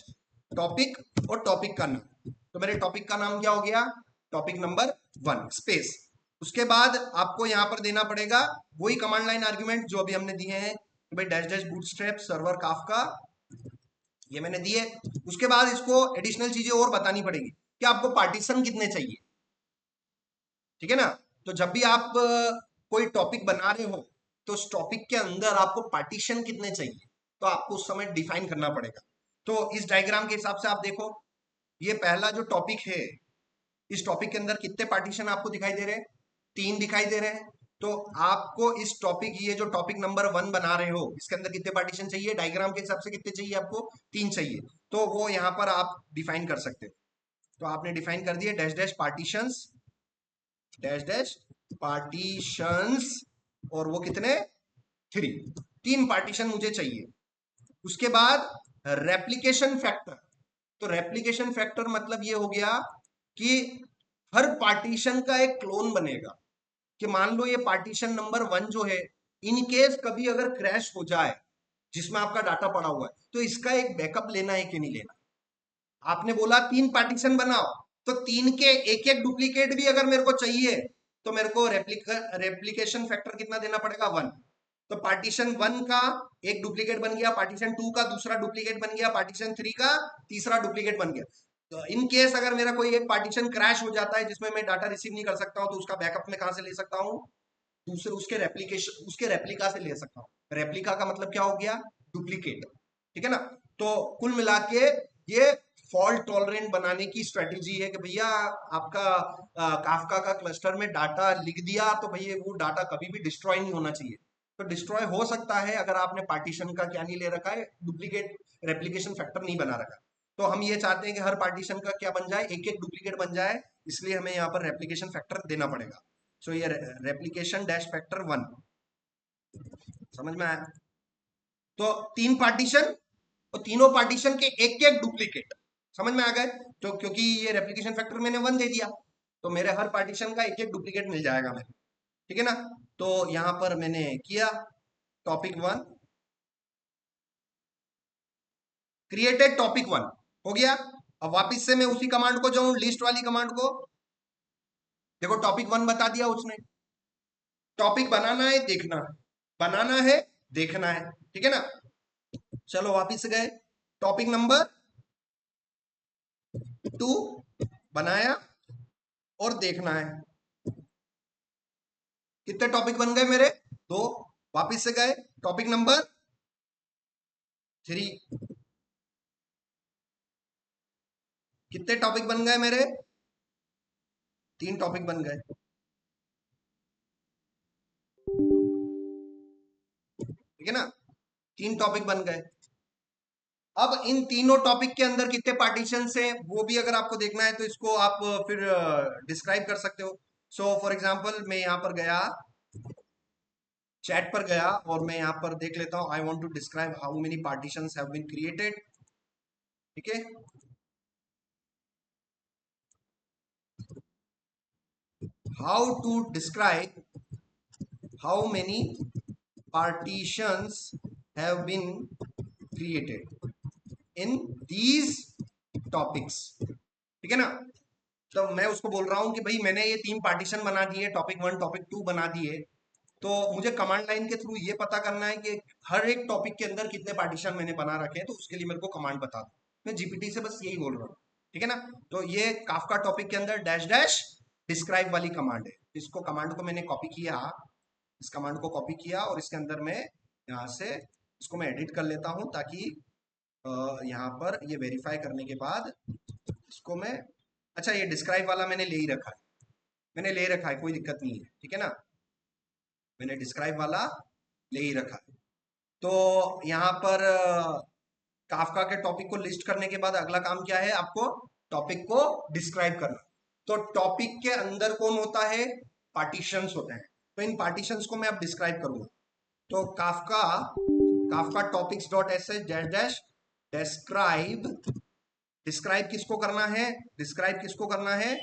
topic और टॉपिक का नाम। तो मेरे टॉपिक का नाम क्या हो गया, टॉपिक नंबर 1 स्पेस। उसके बाद आपको यहां पर देना पड़ेगा वही कमांड लाइन आर्ग्यूमेंट जो अभी हमने दिए हैं, तो भाई dash dash bootstrap server Kafka, ये मैंने दिए। उसके बाद इसको एडिशनल चीजें और बतानी पड़ेगी कि आपको पार्टीशन कितने चाहिए, ठीक है ना। तो जब भी आप कोई टॉपिक बना रहे हो तो उस टॉपिक के अंदर आपको पार्टीशन कितने चाहिए, तो आपको उस समय डिफाइन करना पड़ेगा। तो इस डायग्राम के हिसाब से आप देखो, ये पहला जो टॉपिक है, इस टॉपिक के अंदर कितने पार्टीशन आपको दिखाई दे रहे हैं, 3 दिखाई दे रहे हैं। तो आपको इस टॉपिक, ये जो टॉपिक नंबर 1 बना रहे हो, इसके अंदर कितने पार्टीशन चाहिए, डायग्राम के हिसाब से कितने चाहिए आपको, 3 चाहिए। तो वो यहाँ पर आप डिफाइन कर सकते हो। तो आपने डिफाइन कर दिए dash dash partitions, dash dash partitions, और वो कितने, 3 पार्टीशन मुझे चाहिए। उसके बाद रेप्लिकेशन फैक्टर, तो रेप्लिकेशन फैक्टर मतलब ये हो गया कि हर पार्टीशन का एक क्लोन बनेगा। कि मान लो ये पार्टीशन नंबर 1 जो है, इन केस कभी अगर क्रैश हो जाए जिसमें आपका डाटा पड़ा हुआ है, तो इसका एक बैकअप लेना है कि नहीं लेना। आपने बोला 3 पार्टीशन बनाओ, तो 3 के एक एक डुप्लीकेट भी अगर मेरे को चाहिए, तो मेरे को रेप्लिकेशन फैक्टर कितना देना पड़ेगा, 1। तो पार्टीशन 1 का एक डुप्लीकेट बन गया, पार्टीशन 2 का दूसरा डुप्लीकेट बन गया, पार्टीशन 3 का तीसरा डुप्लीकेट बन गया। तो इन केस अगर मेरा कोई एक पार्टीशन क्रैश हो जाता है जिसमें मैं डाटा रिसीव नहीं कर सकता हूं, तो उसका बैकअप में कहां से ले सकता हूं, दूसरे उसके रेप्लिकेशन, उसके रेप्लिका से ले सकता हूं। रेप्लिका का मतलब क्या हो गया, डुप्लीकेट, ठीक है ना। तो कुल मिला के ये फॉल्ट टॉलरेंट बनाने की स्ट्रेटेजी है कि भैया आपका काफका का क्लस्टर में डाटा लिख दिया, तो भैया वो डाटा कभी भी डिस्ट्रॉय नहीं होना चाहिए। तो डिस्ट्रॉय हो सकता है अगर आपने पार्टीशन का क्या नहीं ले रखा है, डुप्लीकेट रेप्लिकेशन फैक्टर नहीं बना रखा। तो हम ये चाहते हैं कि हर पार्टीशन का क्या बन जाए, एक एक डुप्लीकेट बन जाए, इसलिए हमें यहाँ पर रेप्लिकेशन फैक्टर देना पड़ेगा। सो ये रेप्लिकेशन डैश फैक्टर 1 समझ में आया। तो 3 पार्टीशन और तीनों पार्टीशन के एक एक डुप्लीकेट समझ में आ गए। तो क्योंकि ये रेप्लिकेशन फैक्टर मैंने 1 दे दिया, तो मेरे हर पार्टीशन का एक एक डुप्लीकेट मिल जाएगा मेरे, ठीक है ना। तो यहां पर मैंने किया टॉपिक 1, क्रिएटेड टॉपिक 1 हो गया। अब वापिस से मैं उसी कमांड को जाऊं, लिस्ट वाली कमांड को, देखो टॉपिक 1 बता दिया उसने। टॉपिक बनाना है, देखना है, बनाना है, देखना है, ठीक है ना। चलो वापिस से गए, टॉपिक नंबर 2 बनाया और देखना है। कितने टॉपिक बन गए मेरे, 2। वापिस से गए, टॉपिक नंबर 3, कितने टॉपिक बन गए मेरे, 3 टॉपिक बन गए, ठीक है ना, 3 टॉपिक बन गए। अब इन तीनों टॉपिक के अंदर कितने पार्टीशन हैं वो भी अगर आपको देखना है, तो इसको आप फिर डिस्क्राइब कर सकते हो। सो फॉर एग्जांपल मैं यहां पर गया, चैट पर गया, और मैं यहां पर देख लेता हूं, I want to describe how many partitions have been created, ठीक है। How to describe how many partitions have been created in these topics, ठीक है ना। तो मैं उसको बोल रहा हूं कि भाई मैंने ये 3 पार्टीशन बना दिए, टॉपिक 1 टॉपिक 2 बना दिए। तो मुझे कमांड लाइन के थ्रू ये पता करना है कि हर एक टॉपिक के अंदर कितने पार्टीशन मैंने बना रखे हैं, तो उसके लिए मेरे को कमांड बता दो। मैं जीपीटी से बस यही बोल रहा हूँ, ठीक है ना। तो ये काफका टॉपिक के अंदर डैश डैश डिस्क्राइब वाली कमांड है। इसको कमांड को मैंने कॉपी किया, इस कमांड को कॉपी किया, और इसके अंदर मैं यहाँ से इसको मैं एडिट कर लेता हूँ, ताकि यहाँ पर ये वेरीफाई करने के बाद इसको मैं अच्छा ये डिस्क्राइब वाला मैंने ले ही रखा है, मैंने ले रखा है, कोई दिक्कत नहीं है, ठीक है ना, मैंने डिस्क्राइब वाला ले ही रखा है। तो यहाँ पर काफका के टॉपिक को लिस्ट करने के बाद अगला काम क्या है, आपको टॉपिक को डिस्क्राइब करना। तो टॉपिक के अंदर कौन होता है, पार्टीशंस होते हैं, तो इन पार्टीशंस को मैं अब डिस्क्राइब करूंगा। तो Kafka Kafka topics dot S H dash dash describe, describe किसको करना है, डिस्क्राइब किसको करना है,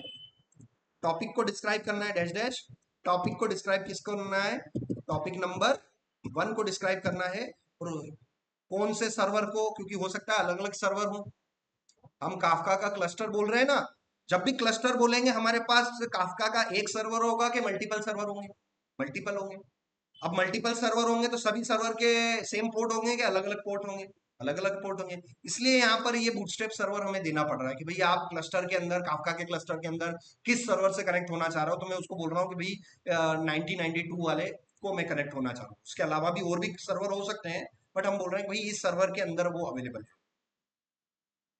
टॉपिक को डिस्क्राइब करना है, डैश डैश टॉपिक को डिस्क्राइब किसको करना है, टॉपिक नंबर 1 को डिस्क्राइब करना है। और कौन से सर्वर को, क्योंकि हो सकता है अलग अलग सर्वर हो, हम काफका का क्लस्टर बोल रहे हैं ना, जब भी क्लस्टर बोलेंगे हमारे पास काफका का एक सर्वर होगा कि मल्टीपल सर्वर होंगे, मल्टीपल होंगे। अब मल्टीपल सर्वर होंगे तो सभी सर्वर के सेम पोर्ट होंगे कि अलग अलग पोर्ट होंगे, अलग अलग पोर्ट होंगे। इसलिए यहाँ पर ये बूटस्ट्रैप सर्वर हमें देना पड़ रहा है कि भाई आप क्लस्टर के अंदर, काफका के क्लस्टर के अंदर किस सर्वर से कनेक्ट होना चाह रहे हो, तो मैं उसको बोल रहा हूँ कि भाई 1992 वाले को मैं कनेक्ट होना चाह रहा हूँ। उसके अलावा भी और भी सर्वर हो सकते हैं, बट हम बोल रहे हैं कि भाई इस सर्वर के अंदर वो अवेलेबल है।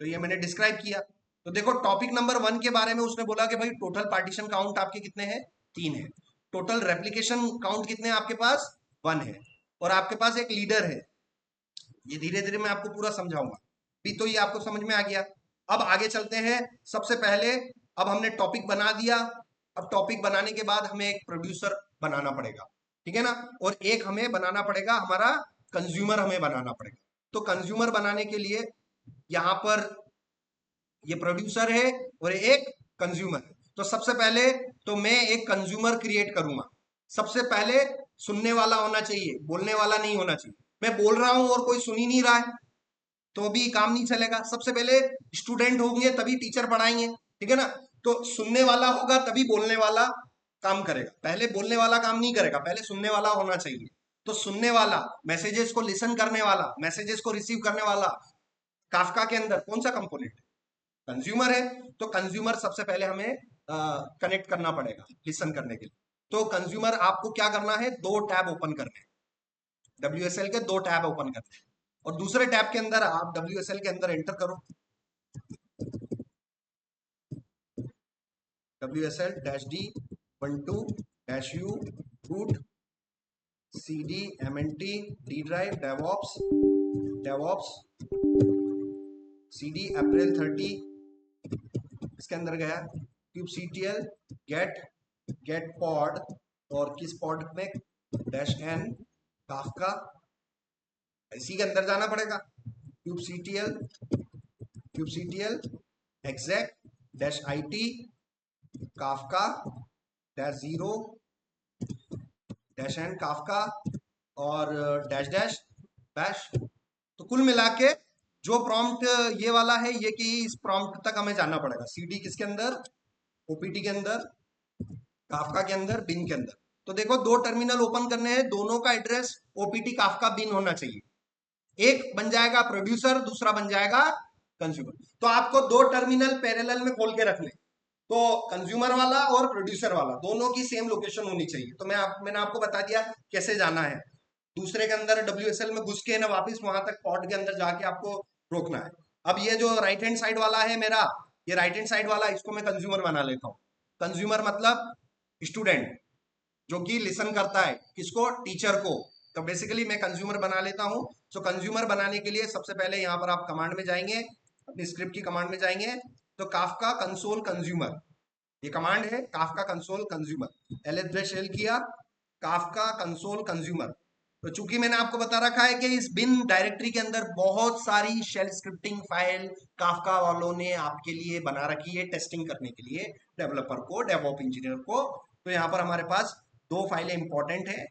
तो ये मैंने डिस्क्राइब किया। तो देखो टॉपिक नंबर 1 के बारे में उसने बोला कि भाई टोटल पार्टीशन काउंट आपके कितने हैं, 3 है। टोटल रेप्लिकेशन काउंट कितने हैं आपके पास, 1 है। और आपके पास एक लीडर है। ये धीरे धीरे मैं आपको पूरा समझाऊंगा, भी तो ये आपको समझ में आ गया। अब आगे चलते हैं। सबसे पहले अब हमने टॉपिक बना दिया, अब टॉपिक बनाने के बाद हमें एक प्रोड्यूसर बनाना पड़ेगा, ठीक है ना, और एक हमें बनाना पड़ेगा, हमारा कंज्यूमर हमें बनाना पड़ेगा। तो कंज्यूमर बनाने के लिए यहाँ पर ये प्रोड्यूसर है और एक कंज्यूमर है। तो सबसे पहले तो मैं एक कंज्यूमर क्रिएट करूंगा। सबसे पहले सुनने वाला होना चाहिए, बोलने वाला नहीं होना चाहिए। मैं बोल रहा हूं और कोई सुन ही नहीं रहा है तो भी काम नहीं चलेगा। सबसे पहले स्टूडेंट होंगे तभी टीचर पढ़ाएंगे, ठीक है ना। तो सुनने वाला होगा तभी बोलने वाला काम करेगा, पहले बोलने वाला काम नहीं करेगा, पहले सुनने वाला होना चाहिए। तो सुनने वाला, मैसेजेस को लिसन करने वाला, मैसेजेस को रिसीव करने वाला, काफका के अंदर कौन सा कंपोनेंट, कंज्यूमर है। तो कंज्यूमर सबसे पहले हमें कनेक्ट करना पड़ेगा लिसन करने के लिए। तो कंज्यूमर आपको क्या करना है, 2 टैब ओपन करने हैं, WSL के 2 टैब ओपन करने हैं। और दूसरे टैब के अंदर आप WSL के अंदर एंटर करो, WSL-D12-U root CD MNT D drive DevOps CD April 30, इसके अंदर गया kubectl get pod, और किस पॉड में, -n काफका, इसी के अंदर जाना पड़ेगा। kubectl exec-it Kafka -0 -n Kafka और डैश डैश बैश। तो कुल मिला के जो प्रॉम्प्ट ये वाला है, ये कि इस प्रॉम्प्ट तक हमें जाना पड़ेगा। सीडी किसके अंदर, ओपीटी के अंदर, काफका के अंदर, बिन के अंदर। तो देखो 2 टर्मिनल ओपन करने हैं, दोनों का एड्रेस ओपीटी काफका बिन होना चाहिए। एक बन जाएगा प्रोड्यूसर, दूसरा बन जाएगा कंज्यूमर। तो आपको 2 टर्मिनल पैरेलल में खोल के रखने, तो कंज्यूमर वाला और प्रोड्यूसर वाला दोनों की सेम लोकेशन होनी चाहिए। तो मैंने आपको बता दिया कैसे जाना है। दूसरे के अंदर WSL में घुस के ना वापस वहां तक पॉड के अंदर जाके आपको रोकना है। अब ये जो राइट हैंड साइड वाला है मेरा, ये राइट हैंड साइड वाला, इसको मैं कंज्यूमर बना लेता हूँ। कंज्यूमर मतलब स्टूडेंट जो कि लिसन करता है किसको, टीचर को। तो बेसिकली मैं कंज्यूमर बना लेता हूँ। तो कंज्यूमर बनाने के लिए सबसे पहले यहाँ पर आप कमांड में जाएंगे, अपनी स्क्रिप्ट की कमांड में जाएंगे। तो काफका कंसोल कंज्यूमर, ये कमांड है काफका कंसोल कंज्यूमर, -l किया, काफका कंसोल कंज्यूमर। तो चूंकि मैंने आपको बता रखा है कि इस बिन डायरेक्टरी के अंदर बहुत सारी शेल स्क्रिप्टिंग फाइल काफका वालों ने आपके लिए बना रखी है टेस्टिंग करने के लिए, डेवलपर को, डेवऑप इंजीनियर को। तो यहाँ पर हमारे पास 2 फाइलें इंपॉर्टेंट है,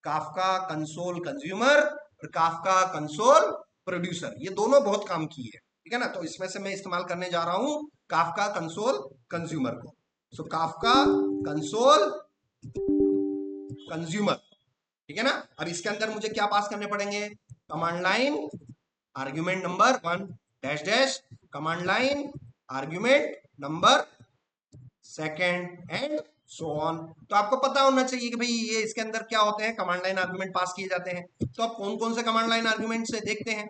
काफका कंसोल कंज्यूमर और काफका कंसोल प्रोड्यूसर। ये दोनों बहुत काम की है, ठीक है ना। तो इसमें से मैं इस्तेमाल करने जा रहा हूं काफका कंसोल कंज्यूमर को। सो काफका कंसोल कंज्यूमर, ठीक है ना। अब इसके अंदर मुझे क्या पास करने पड़ेंगे, command line argument number 1 dash dash, command line argument number 2 and so on. तो आपको पता होना चाहिए कि भाई ये इसके अंदर क्या होते हैं, कमांड लाइन आर्ग्यूमेंट पास किए जाते हैं। तो अब कौन कौन से कमांड लाइन आर्ग्यूमेंट से देखते हैं।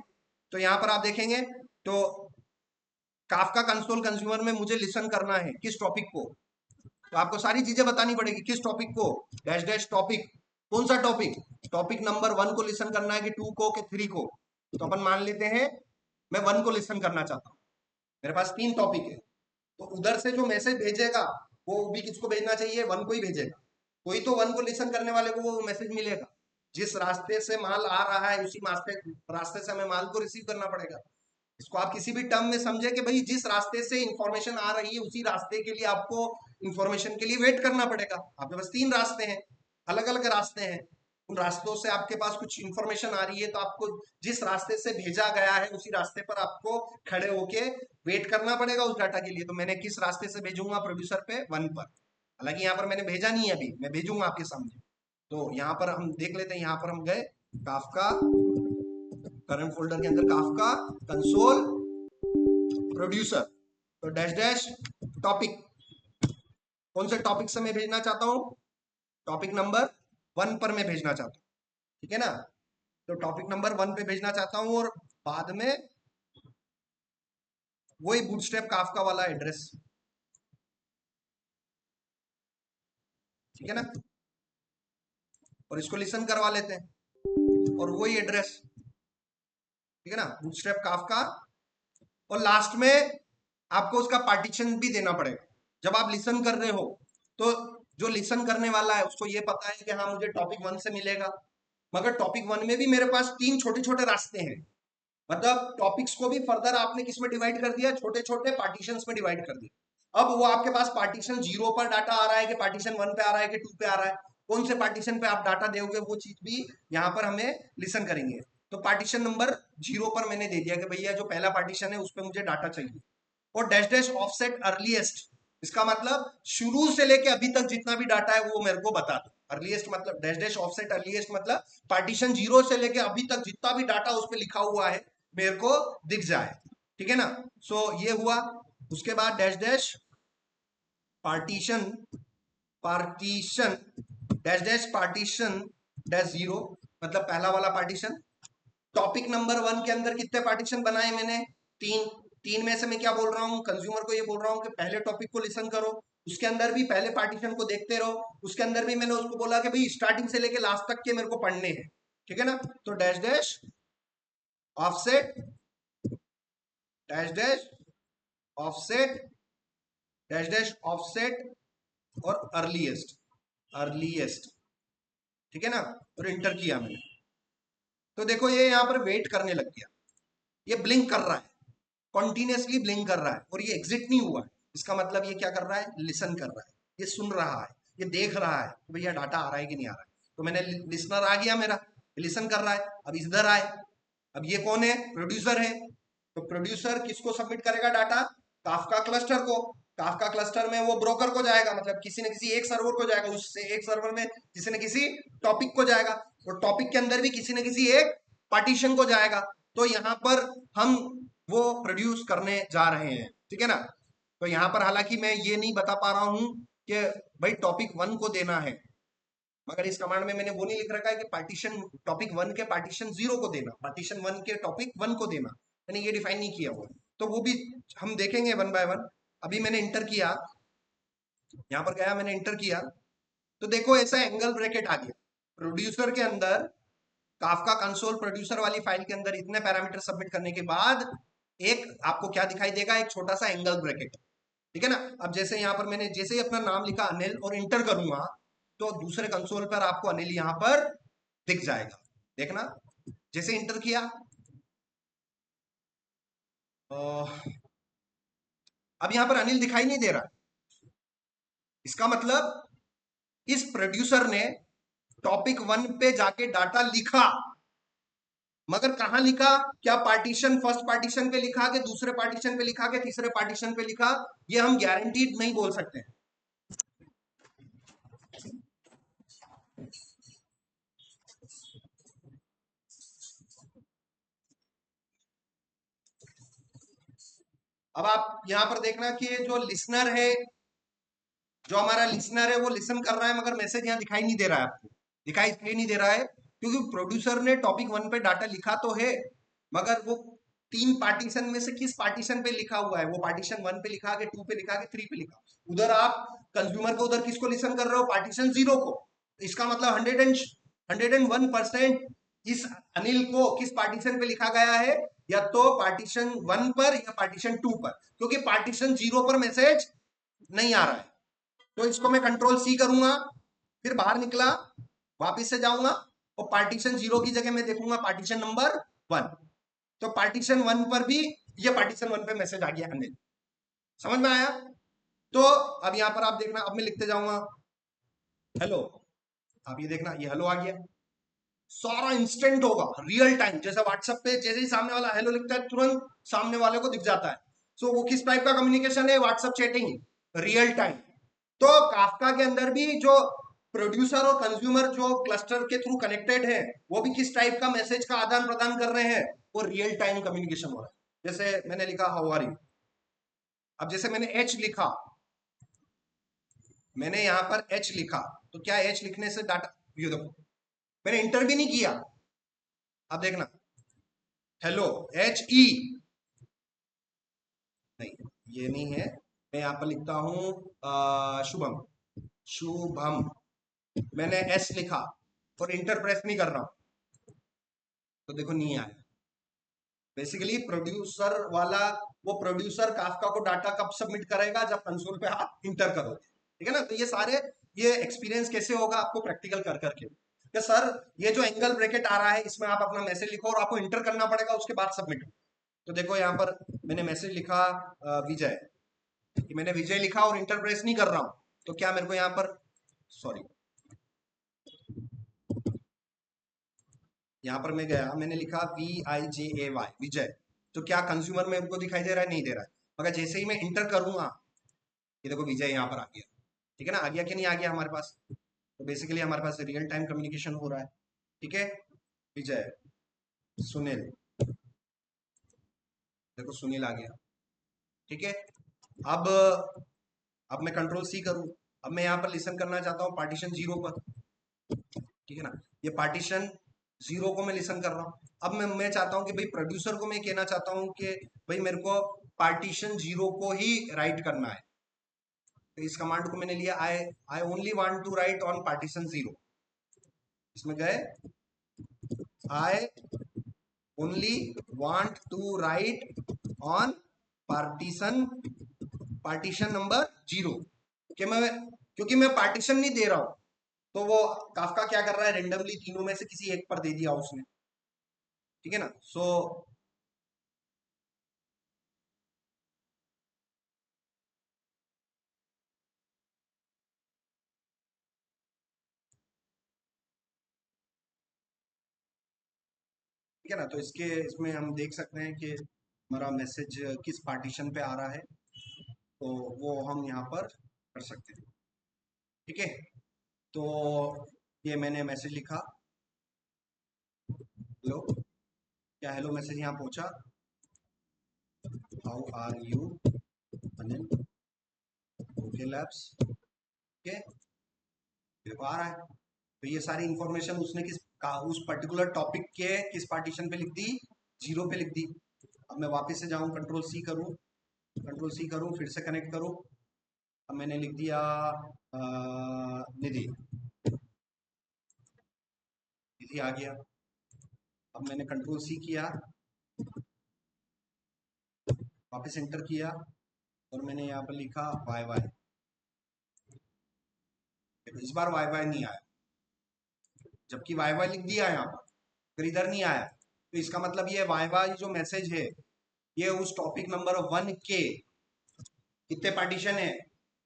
तो यहां पर आप देखेंगे तो काफका कंसोल कंज्यूमर में मुझे लिसन करना है किस टॉपिक को, तो आपको सारी चीजें बतानी पड़ेगी। किस टॉपिक को, डैश डैश टॉपिक, कौन सा टॉपिक, टॉपिक नंबर 1 को लिसन करना है कि 2 को कि 3 को। तो अपन मान लेते हैं मैं 1 को लिसन करना चाहता हूँ, मेरे पास 3 टॉपिक है, तो उधर से जो मैसेज भेजेगा वो भी किसको भेजना चाहिए, 1 को ही भेजेगा। कोई तो 1 को लिसन करने वाले को वो मैसेज मिलेगा। जिस रास्ते से माल आ रहा है उसी रास्ते से हमें माल को रिसीव करना पड़ेगा। इसको आप किसी भी टर्म में समझे कि भाई जिस रास्ते से इंफॉर्मेशन आ रही है उसी रास्ते के लिए आपको इंफॉर्मेशन के लिए वेट करना पड़ेगा। आपके पास 3 रास्ते हैं, अलग अलग रास्ते हैं, उन रास्तों से आपके पास कुछ इंफॉर्मेशन आ रही है, तो आपको जिस रास्ते से भेजा गया है उसी रास्ते पर आपको खड़े होके वेट करना पड़ेगा उस डाटा के लिए। तो मैंने किस रास्ते से भेजूंगा, प्रोड्यूसर पे 1 पर। हालांकि यहाँ पर मैंने भेजा नहीं है, अभी मैं भेजूंगा आपके सामने। तो यहाँ पर हम देख लेते हैं, यहाँ पर हम गए काफका करंट फोल्डर के अंदर काफका कंसोल प्रोड्यूसर, तो डैश डैश टॉपिक, कौन से टॉपिक से मैं भेजना चाहता हूं, टॉपिक नंबर 1 पर मैं भेजना चाहता हूं, ठीक है ना। तो टॉपिक नंबर 1 पे भेजना चाहता हूं और बाद में वही बूटस्ट्रैप काफका वाला एड्रेस, ठीक है ना, और इसको लिसन करवा लेते हैं और वही एड्रेस, ठीक है ना, बूटस्ट्रैप काफका। और लास्ट में आपको उसका पार्टीशन भी देना पड़ेगा। जब आप लिसन कर रहे हो तो जो लिसन करने वाला है उसको ये पता है कि हाँ मुझे टॉपिक 1 से मिलेगा, मगर टॉपिक 1 में भी मेरे पास 3 छोटे छोटे रास्ते हैं। मतलब टॉपिक्स को भी फर्दर आपने किस में डिवाइड कर दिया, छोटे छोटे पार्टीशंस में डिवाइड कर दिया। अब वो आपके पास पार्टीशन 0 पर डाटा आ रहा है कि पार्टीशन 1 पे आ रहा है कि 2 पे आ रहा है, कौन से पार्टीशन पे आप डाटा दोगे वो चीज भी यहाँ पर हमें लिसन करेंगे। तो पार्टीशन नंबर 0 पर मैंने दे दिया कि भैया जो पहला पार्टीशन है उस पर मुझे डाटा चाहिए। और डैश डैश ऑफसेट अर्लीस्ट, इसका मतलब शुरू से लेके अभी तक जितना भी डाटा है वो मेरे को बता दो। अर्लीस्ट मतलब डैश डैश ऑफसेट अर्लीस्ट मतलब पार्टीशन 0 से लेके अभी तक जितना भी डाटा उस पर लिखा हुआ है मेरे को दिख जाए, ठीक है ना। सो ये हुआ। उसके बाद dash dash partition, partition dash dash partition dash 0 मतलब पहला वाला पार्टीशन। टॉपिक नंबर 1 के अंदर कितने पार्टीशन बनाए मैंने, 3। 3 में से मैं क्या बोल रहा हूँ, कंज्यूमर को ये बोल रहा हूँ कि पहले टॉपिक को लिसन करो, उसके अंदर भी पहले पार्टीशन को देखते रहो, उसके अंदर भी मैंने उसको बोला कि भाई स्टार्टिंग से लेके लास्ट तक के मेरे को पढ़ने हैं, ठीक है ना। तो dash dash offset, dash dash offset, dash dash offset और अर्लीस्ट, अर्लीस्ट, ठीक है ना। और इंटर किया मैंने, तो देखो ये यहाँ पर वेट करने लग गया, ये ब्लिंक कर रहा है, कॉन्टिन्यूसली ब्लिंक कर रहा है और ये एग्जिट नहीं हुआ है। इसका मतलब ये क्या कर रहा है, लिसन कर रहा है, ये सुन रहा है, ये देख रहा है कि भैया डाटा आ रहा है कि नहीं आ रहा है। तो मैंने लिसनर आ गया मेरा, लिसन कर रहा है। अब इधर आए, अब ये कौन है, प्रोड्यूसर है। तो प्रोड्यूसर किसको सबमिट करेगा डाटा, काफका क्लस्टर को। काफका क्लस्टर में वो ब्रोकर को जाएगा, मतलब किसी न किसी एक सर्वर को जाएगा, उससे एक सर्वर में किसी न किसी टॉपिक को जाएगा, और टॉपिक के अंदर भी किसी न किसी एक पार्टीशन को जाएगा। तो यहाँ पर हम वो प्रोड्यूस करने जा रहे हैं, ठीक है ना। तो यहाँ पर हालांकि मैं ये नहीं बता पा रहा हूं कि भाई टॉपिक 1 को देना है, मगर इस कमांड में मैंने वो नहीं लिख रखा है कि पार्टीशन टॉपिक 1 के पार्टीशन 0 को देना, पार्टीशन 1 के टॉपिक 1 को देना, मैंने ये डिफाइन नहीं किया हुआ। तो वो भी हम देखेंगे 1 बाय 1। अभी मैंने इंटर किया, यहाँ पर गया मैंने इंटर किया, तो देखो ऐसा एंगल ब्रैकेट आ गया। प्रोड्यूसर के अंदर काफका कंसोल प्रोड्यूसर वाली फाइल के अंदर इतने पैरामीटर सबमिट करने के बाद एक आपको क्या दिखाई देगा, एक छोटा सा एंगल ब्रैकेट, ठीक है ना। अब जैसे यहाँ पर मैंने जैसे ही अपना नाम लिखा अनिल और इंटर करूंगा तो दूसरे कंसोल पर आपको अनिल यहाँ पर दिख जाएगा, देखना। जैसे इंटर किया अब यहाँ पर अनिल दिखाई नहीं दे रहा। इसका मतलब इस प्रोड्यूसर ने टॉपिक 1 पे जाके डाटा लिखा, मगर कहां लिखा, क्या पार्टीशन फर्स्ट पार्टीशन पे लिखा कि दूसरे पार्टीशन पे लिखा कि तीसरे पार्टीशन पे लिखा, ये हम गारंटीड नहीं बोल सकते। अब आप यहां पर देखना कि जो लिसनर है, जो हमारा लिसनर है वो लिसन कर रहा है, मगर मैसेज यहाँ दिखाई नहीं दे रहा है। आपको दिखाई इसलिए नहीं दे रहा है क्योंकि प्रोड्यूसर ने टॉपिक 1 पे डाटा लिखा तो है, मगर वो तीन पार्टीशन में से किस पार्टीशन पे लिखा हुआ है, वो पार्टीशन 1 पे लिखा के 2 पे लिखा के 3 पे लिखा, उधर आप कंज्यूमर को उधर किसको लिसन कर रहे हो, पार्टीशन 0 को। इसका मतलब 101% इस अनिल को किस पार्टीशन पे लिखा गया है, या तो पार्टीशन 1 पर या पार्टीशन 2 पर, क्योंकि पार्टीशन 0 पर मैसेज नहीं आ रहा है। तो इसको मैं कंट्रोल सी करूंगा, फिर बाहर निकला, वापिस से जाऊंगा और पार्टीशन 0 की जगह मैं देखूंगा पार्टीशन नंबर 1। तो पार्टीशन 1 पर भी ये पार्टीशन 1 पे मैसेज आ गया अनिल। समझ में आया? तो अब यहां पर आप देखना, अब मैं लिखते जाऊंगा हेलो, आप ये देखना ये हेलो आ गया, सारा इंस्टेंट होगा, रियल टाइम, जैसे व्हाट्सएप पे जैसे ही सामने वाला हेलो लिखता है तुरंत सामने वाले को दिख जाता है। सो वो किस टाइप का कम्युनिकेशन है, व्हाट्सएप चैटिंग, रियल टाइम। तो काफका के अंदर भी जो प्रोड्यूसर और कंज्यूमर जो क्लस्टर के थ्रू कनेक्टेड है, वो भी किस टाइप का मैसेज का आदान प्रदान कर रहे हैं, वो रियल टाइम कम्युनिकेशन हो रहा है। जैसे मैंने लिखा हाउ आर यू, अब जैसे मैंने एच लिखा, मैंने यहां पर एच लिखा, तो क्या एच लिखने से डाटा, ये देखो मैंने इंटर भी नहीं किया, अब देखना हेलो एच ई, नहीं ये नहीं है, मैं यहां पर लिखता हूं शुभम, शुभम, मैंने एस लिखा और इंटर प्रेस नहीं कर रहा हूं, तो देखो नहीं आया। बेसिकली प्रोड्यूसर वाला, वो प्रोड्यूसर काफका को डाटा कब सबमिट करेगा, जब कंसोल पे आप इंटर करोगे, ठीक है ना। तो ये सारे, ये एक्सपीरियंस कैसे होगा आपको प्रैक्टिकल कर करके कि सर ये जो एंगल ब्रैकेट आ रहा है इसमें आप अपना मैसेज लिखो और आपको इंटर करना पड़ेगा, उसके बाद सबमिट। तो देखो यहाँ पर मैंने मैसेज लिखा विजय, मैंने विजय लिखा और इंटर प्रेस नहीं कर रहा हूं, तो क्या मेरे को यहाँ पर, सॉरी, यहां पर मैं गया, मैंने लिखा VIJAY विजय, तो क्या कंज्यूमर में उनको दिखाई दे रहा है, नहीं दे रहा है, मगर जैसे ही मैं इंटर करूंगा, ये देखो विजय यहाँ पर आ गया, ठीक है ना, आ गया कि नहीं आ गया हमारे पास। तो बेसिकली हमारे पास रियल टाइम कम्युनिकेशन हो रहा है, ठीक है। विजय, सुनील, देखो सुनील आ गया, ठीक है। अब अब मैं कंट्रोल सी करूं, अब मैं यहाँ पर लिसन करना चाहता हूँ पार्टीशन 0 पर, ठीक है ना, ये पार्टीशन 0 को मैं लिसन कर रहा हूँ। अब मैं चाहता हूँ कि भाई प्रोड्यूसर को मैं कहना चाहता हूँ कि भाई मेरे को पार्टीशन 0 को ही राइट करना है, तो इस कमांड को मैंने लिया, I I only want to write on partition 0, इसमें गए, I only want to write on partition, partition number 0, कि मैं, क्योंकि मैं पार्टीशन नहीं दे रहा हूं, तो वो काफका क्या कर रहा है, रेंडमली तीनों में से किसी एक पर दे दिया उसने, ठीक है ना। सो ठीक है ना, तो इसके इसमें हम देख सकते हैं कि हमारा मैसेज किस पार्टीशन पे आ रहा है, तो वो हम यहाँ पर कर सकते हैं, ठीक है। तो ये मैंने मैसेज लिखा हेलो, क्या हेलो मैसेज यहाँ पहुंचा, how are you Anil, okay labs, ठीक है, देखो आ रहा है। तो ये सारी इंफॉर्मेशन उसने उस पर्टिकुलर टॉपिक के किस पार्टीशन पे लिख दी, 0 पे लिख दी। अब मैं वापस से जाऊं, कंट्रोल सी करूं, कंट्रोल सी करूं, फिर से कनेक्ट करूं, अब मैंने लिख दिया निधि, निधि आ गया। अब मैंने कंट्रोल सी किया, वापस एंटर किया और मैंने यहाँ पर लिखा वाई वाई, इस बार वाई वाई नहीं आया, जबकि वाई वाई लिख दिया यहाँ पर, फिर इधर नहीं आया, तो इसका मतलब ये वाई वाई जो मैसेज है, ये उस टॉपिक नंबर 1 के कितने पार्टीशन है,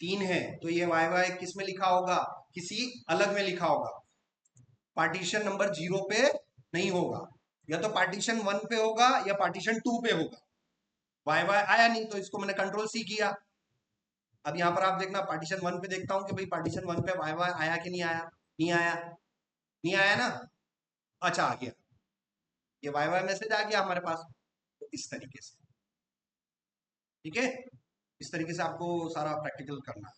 3 है, तो ये वाई वाई किस में लिखा होगा, किसी अलग में लिखा होगा, पार्टीशन नंबर 0 पे नहीं होगा, या तो पार्टीशन 1 पे होगा या पार्टीशन 2 पे होगा। वाई वाई आया नहीं, तो इसको मैंने कंट्रोल सी किया। अब यहाँ पर आप देखना, पार्टीशन 1 पे देखता हूँ कि भाई पार्टीशन 1 पे वाई वाई आया कि नहीं आया, नहीं आया, नहीं आया ना, अच्छा आ गया, ये वाई वाई मैसेज आ गया हमारे पास। तो इस तरीके से, ठीक है, इस तरीके से आपको सारा प्रैक्टिकल करना है।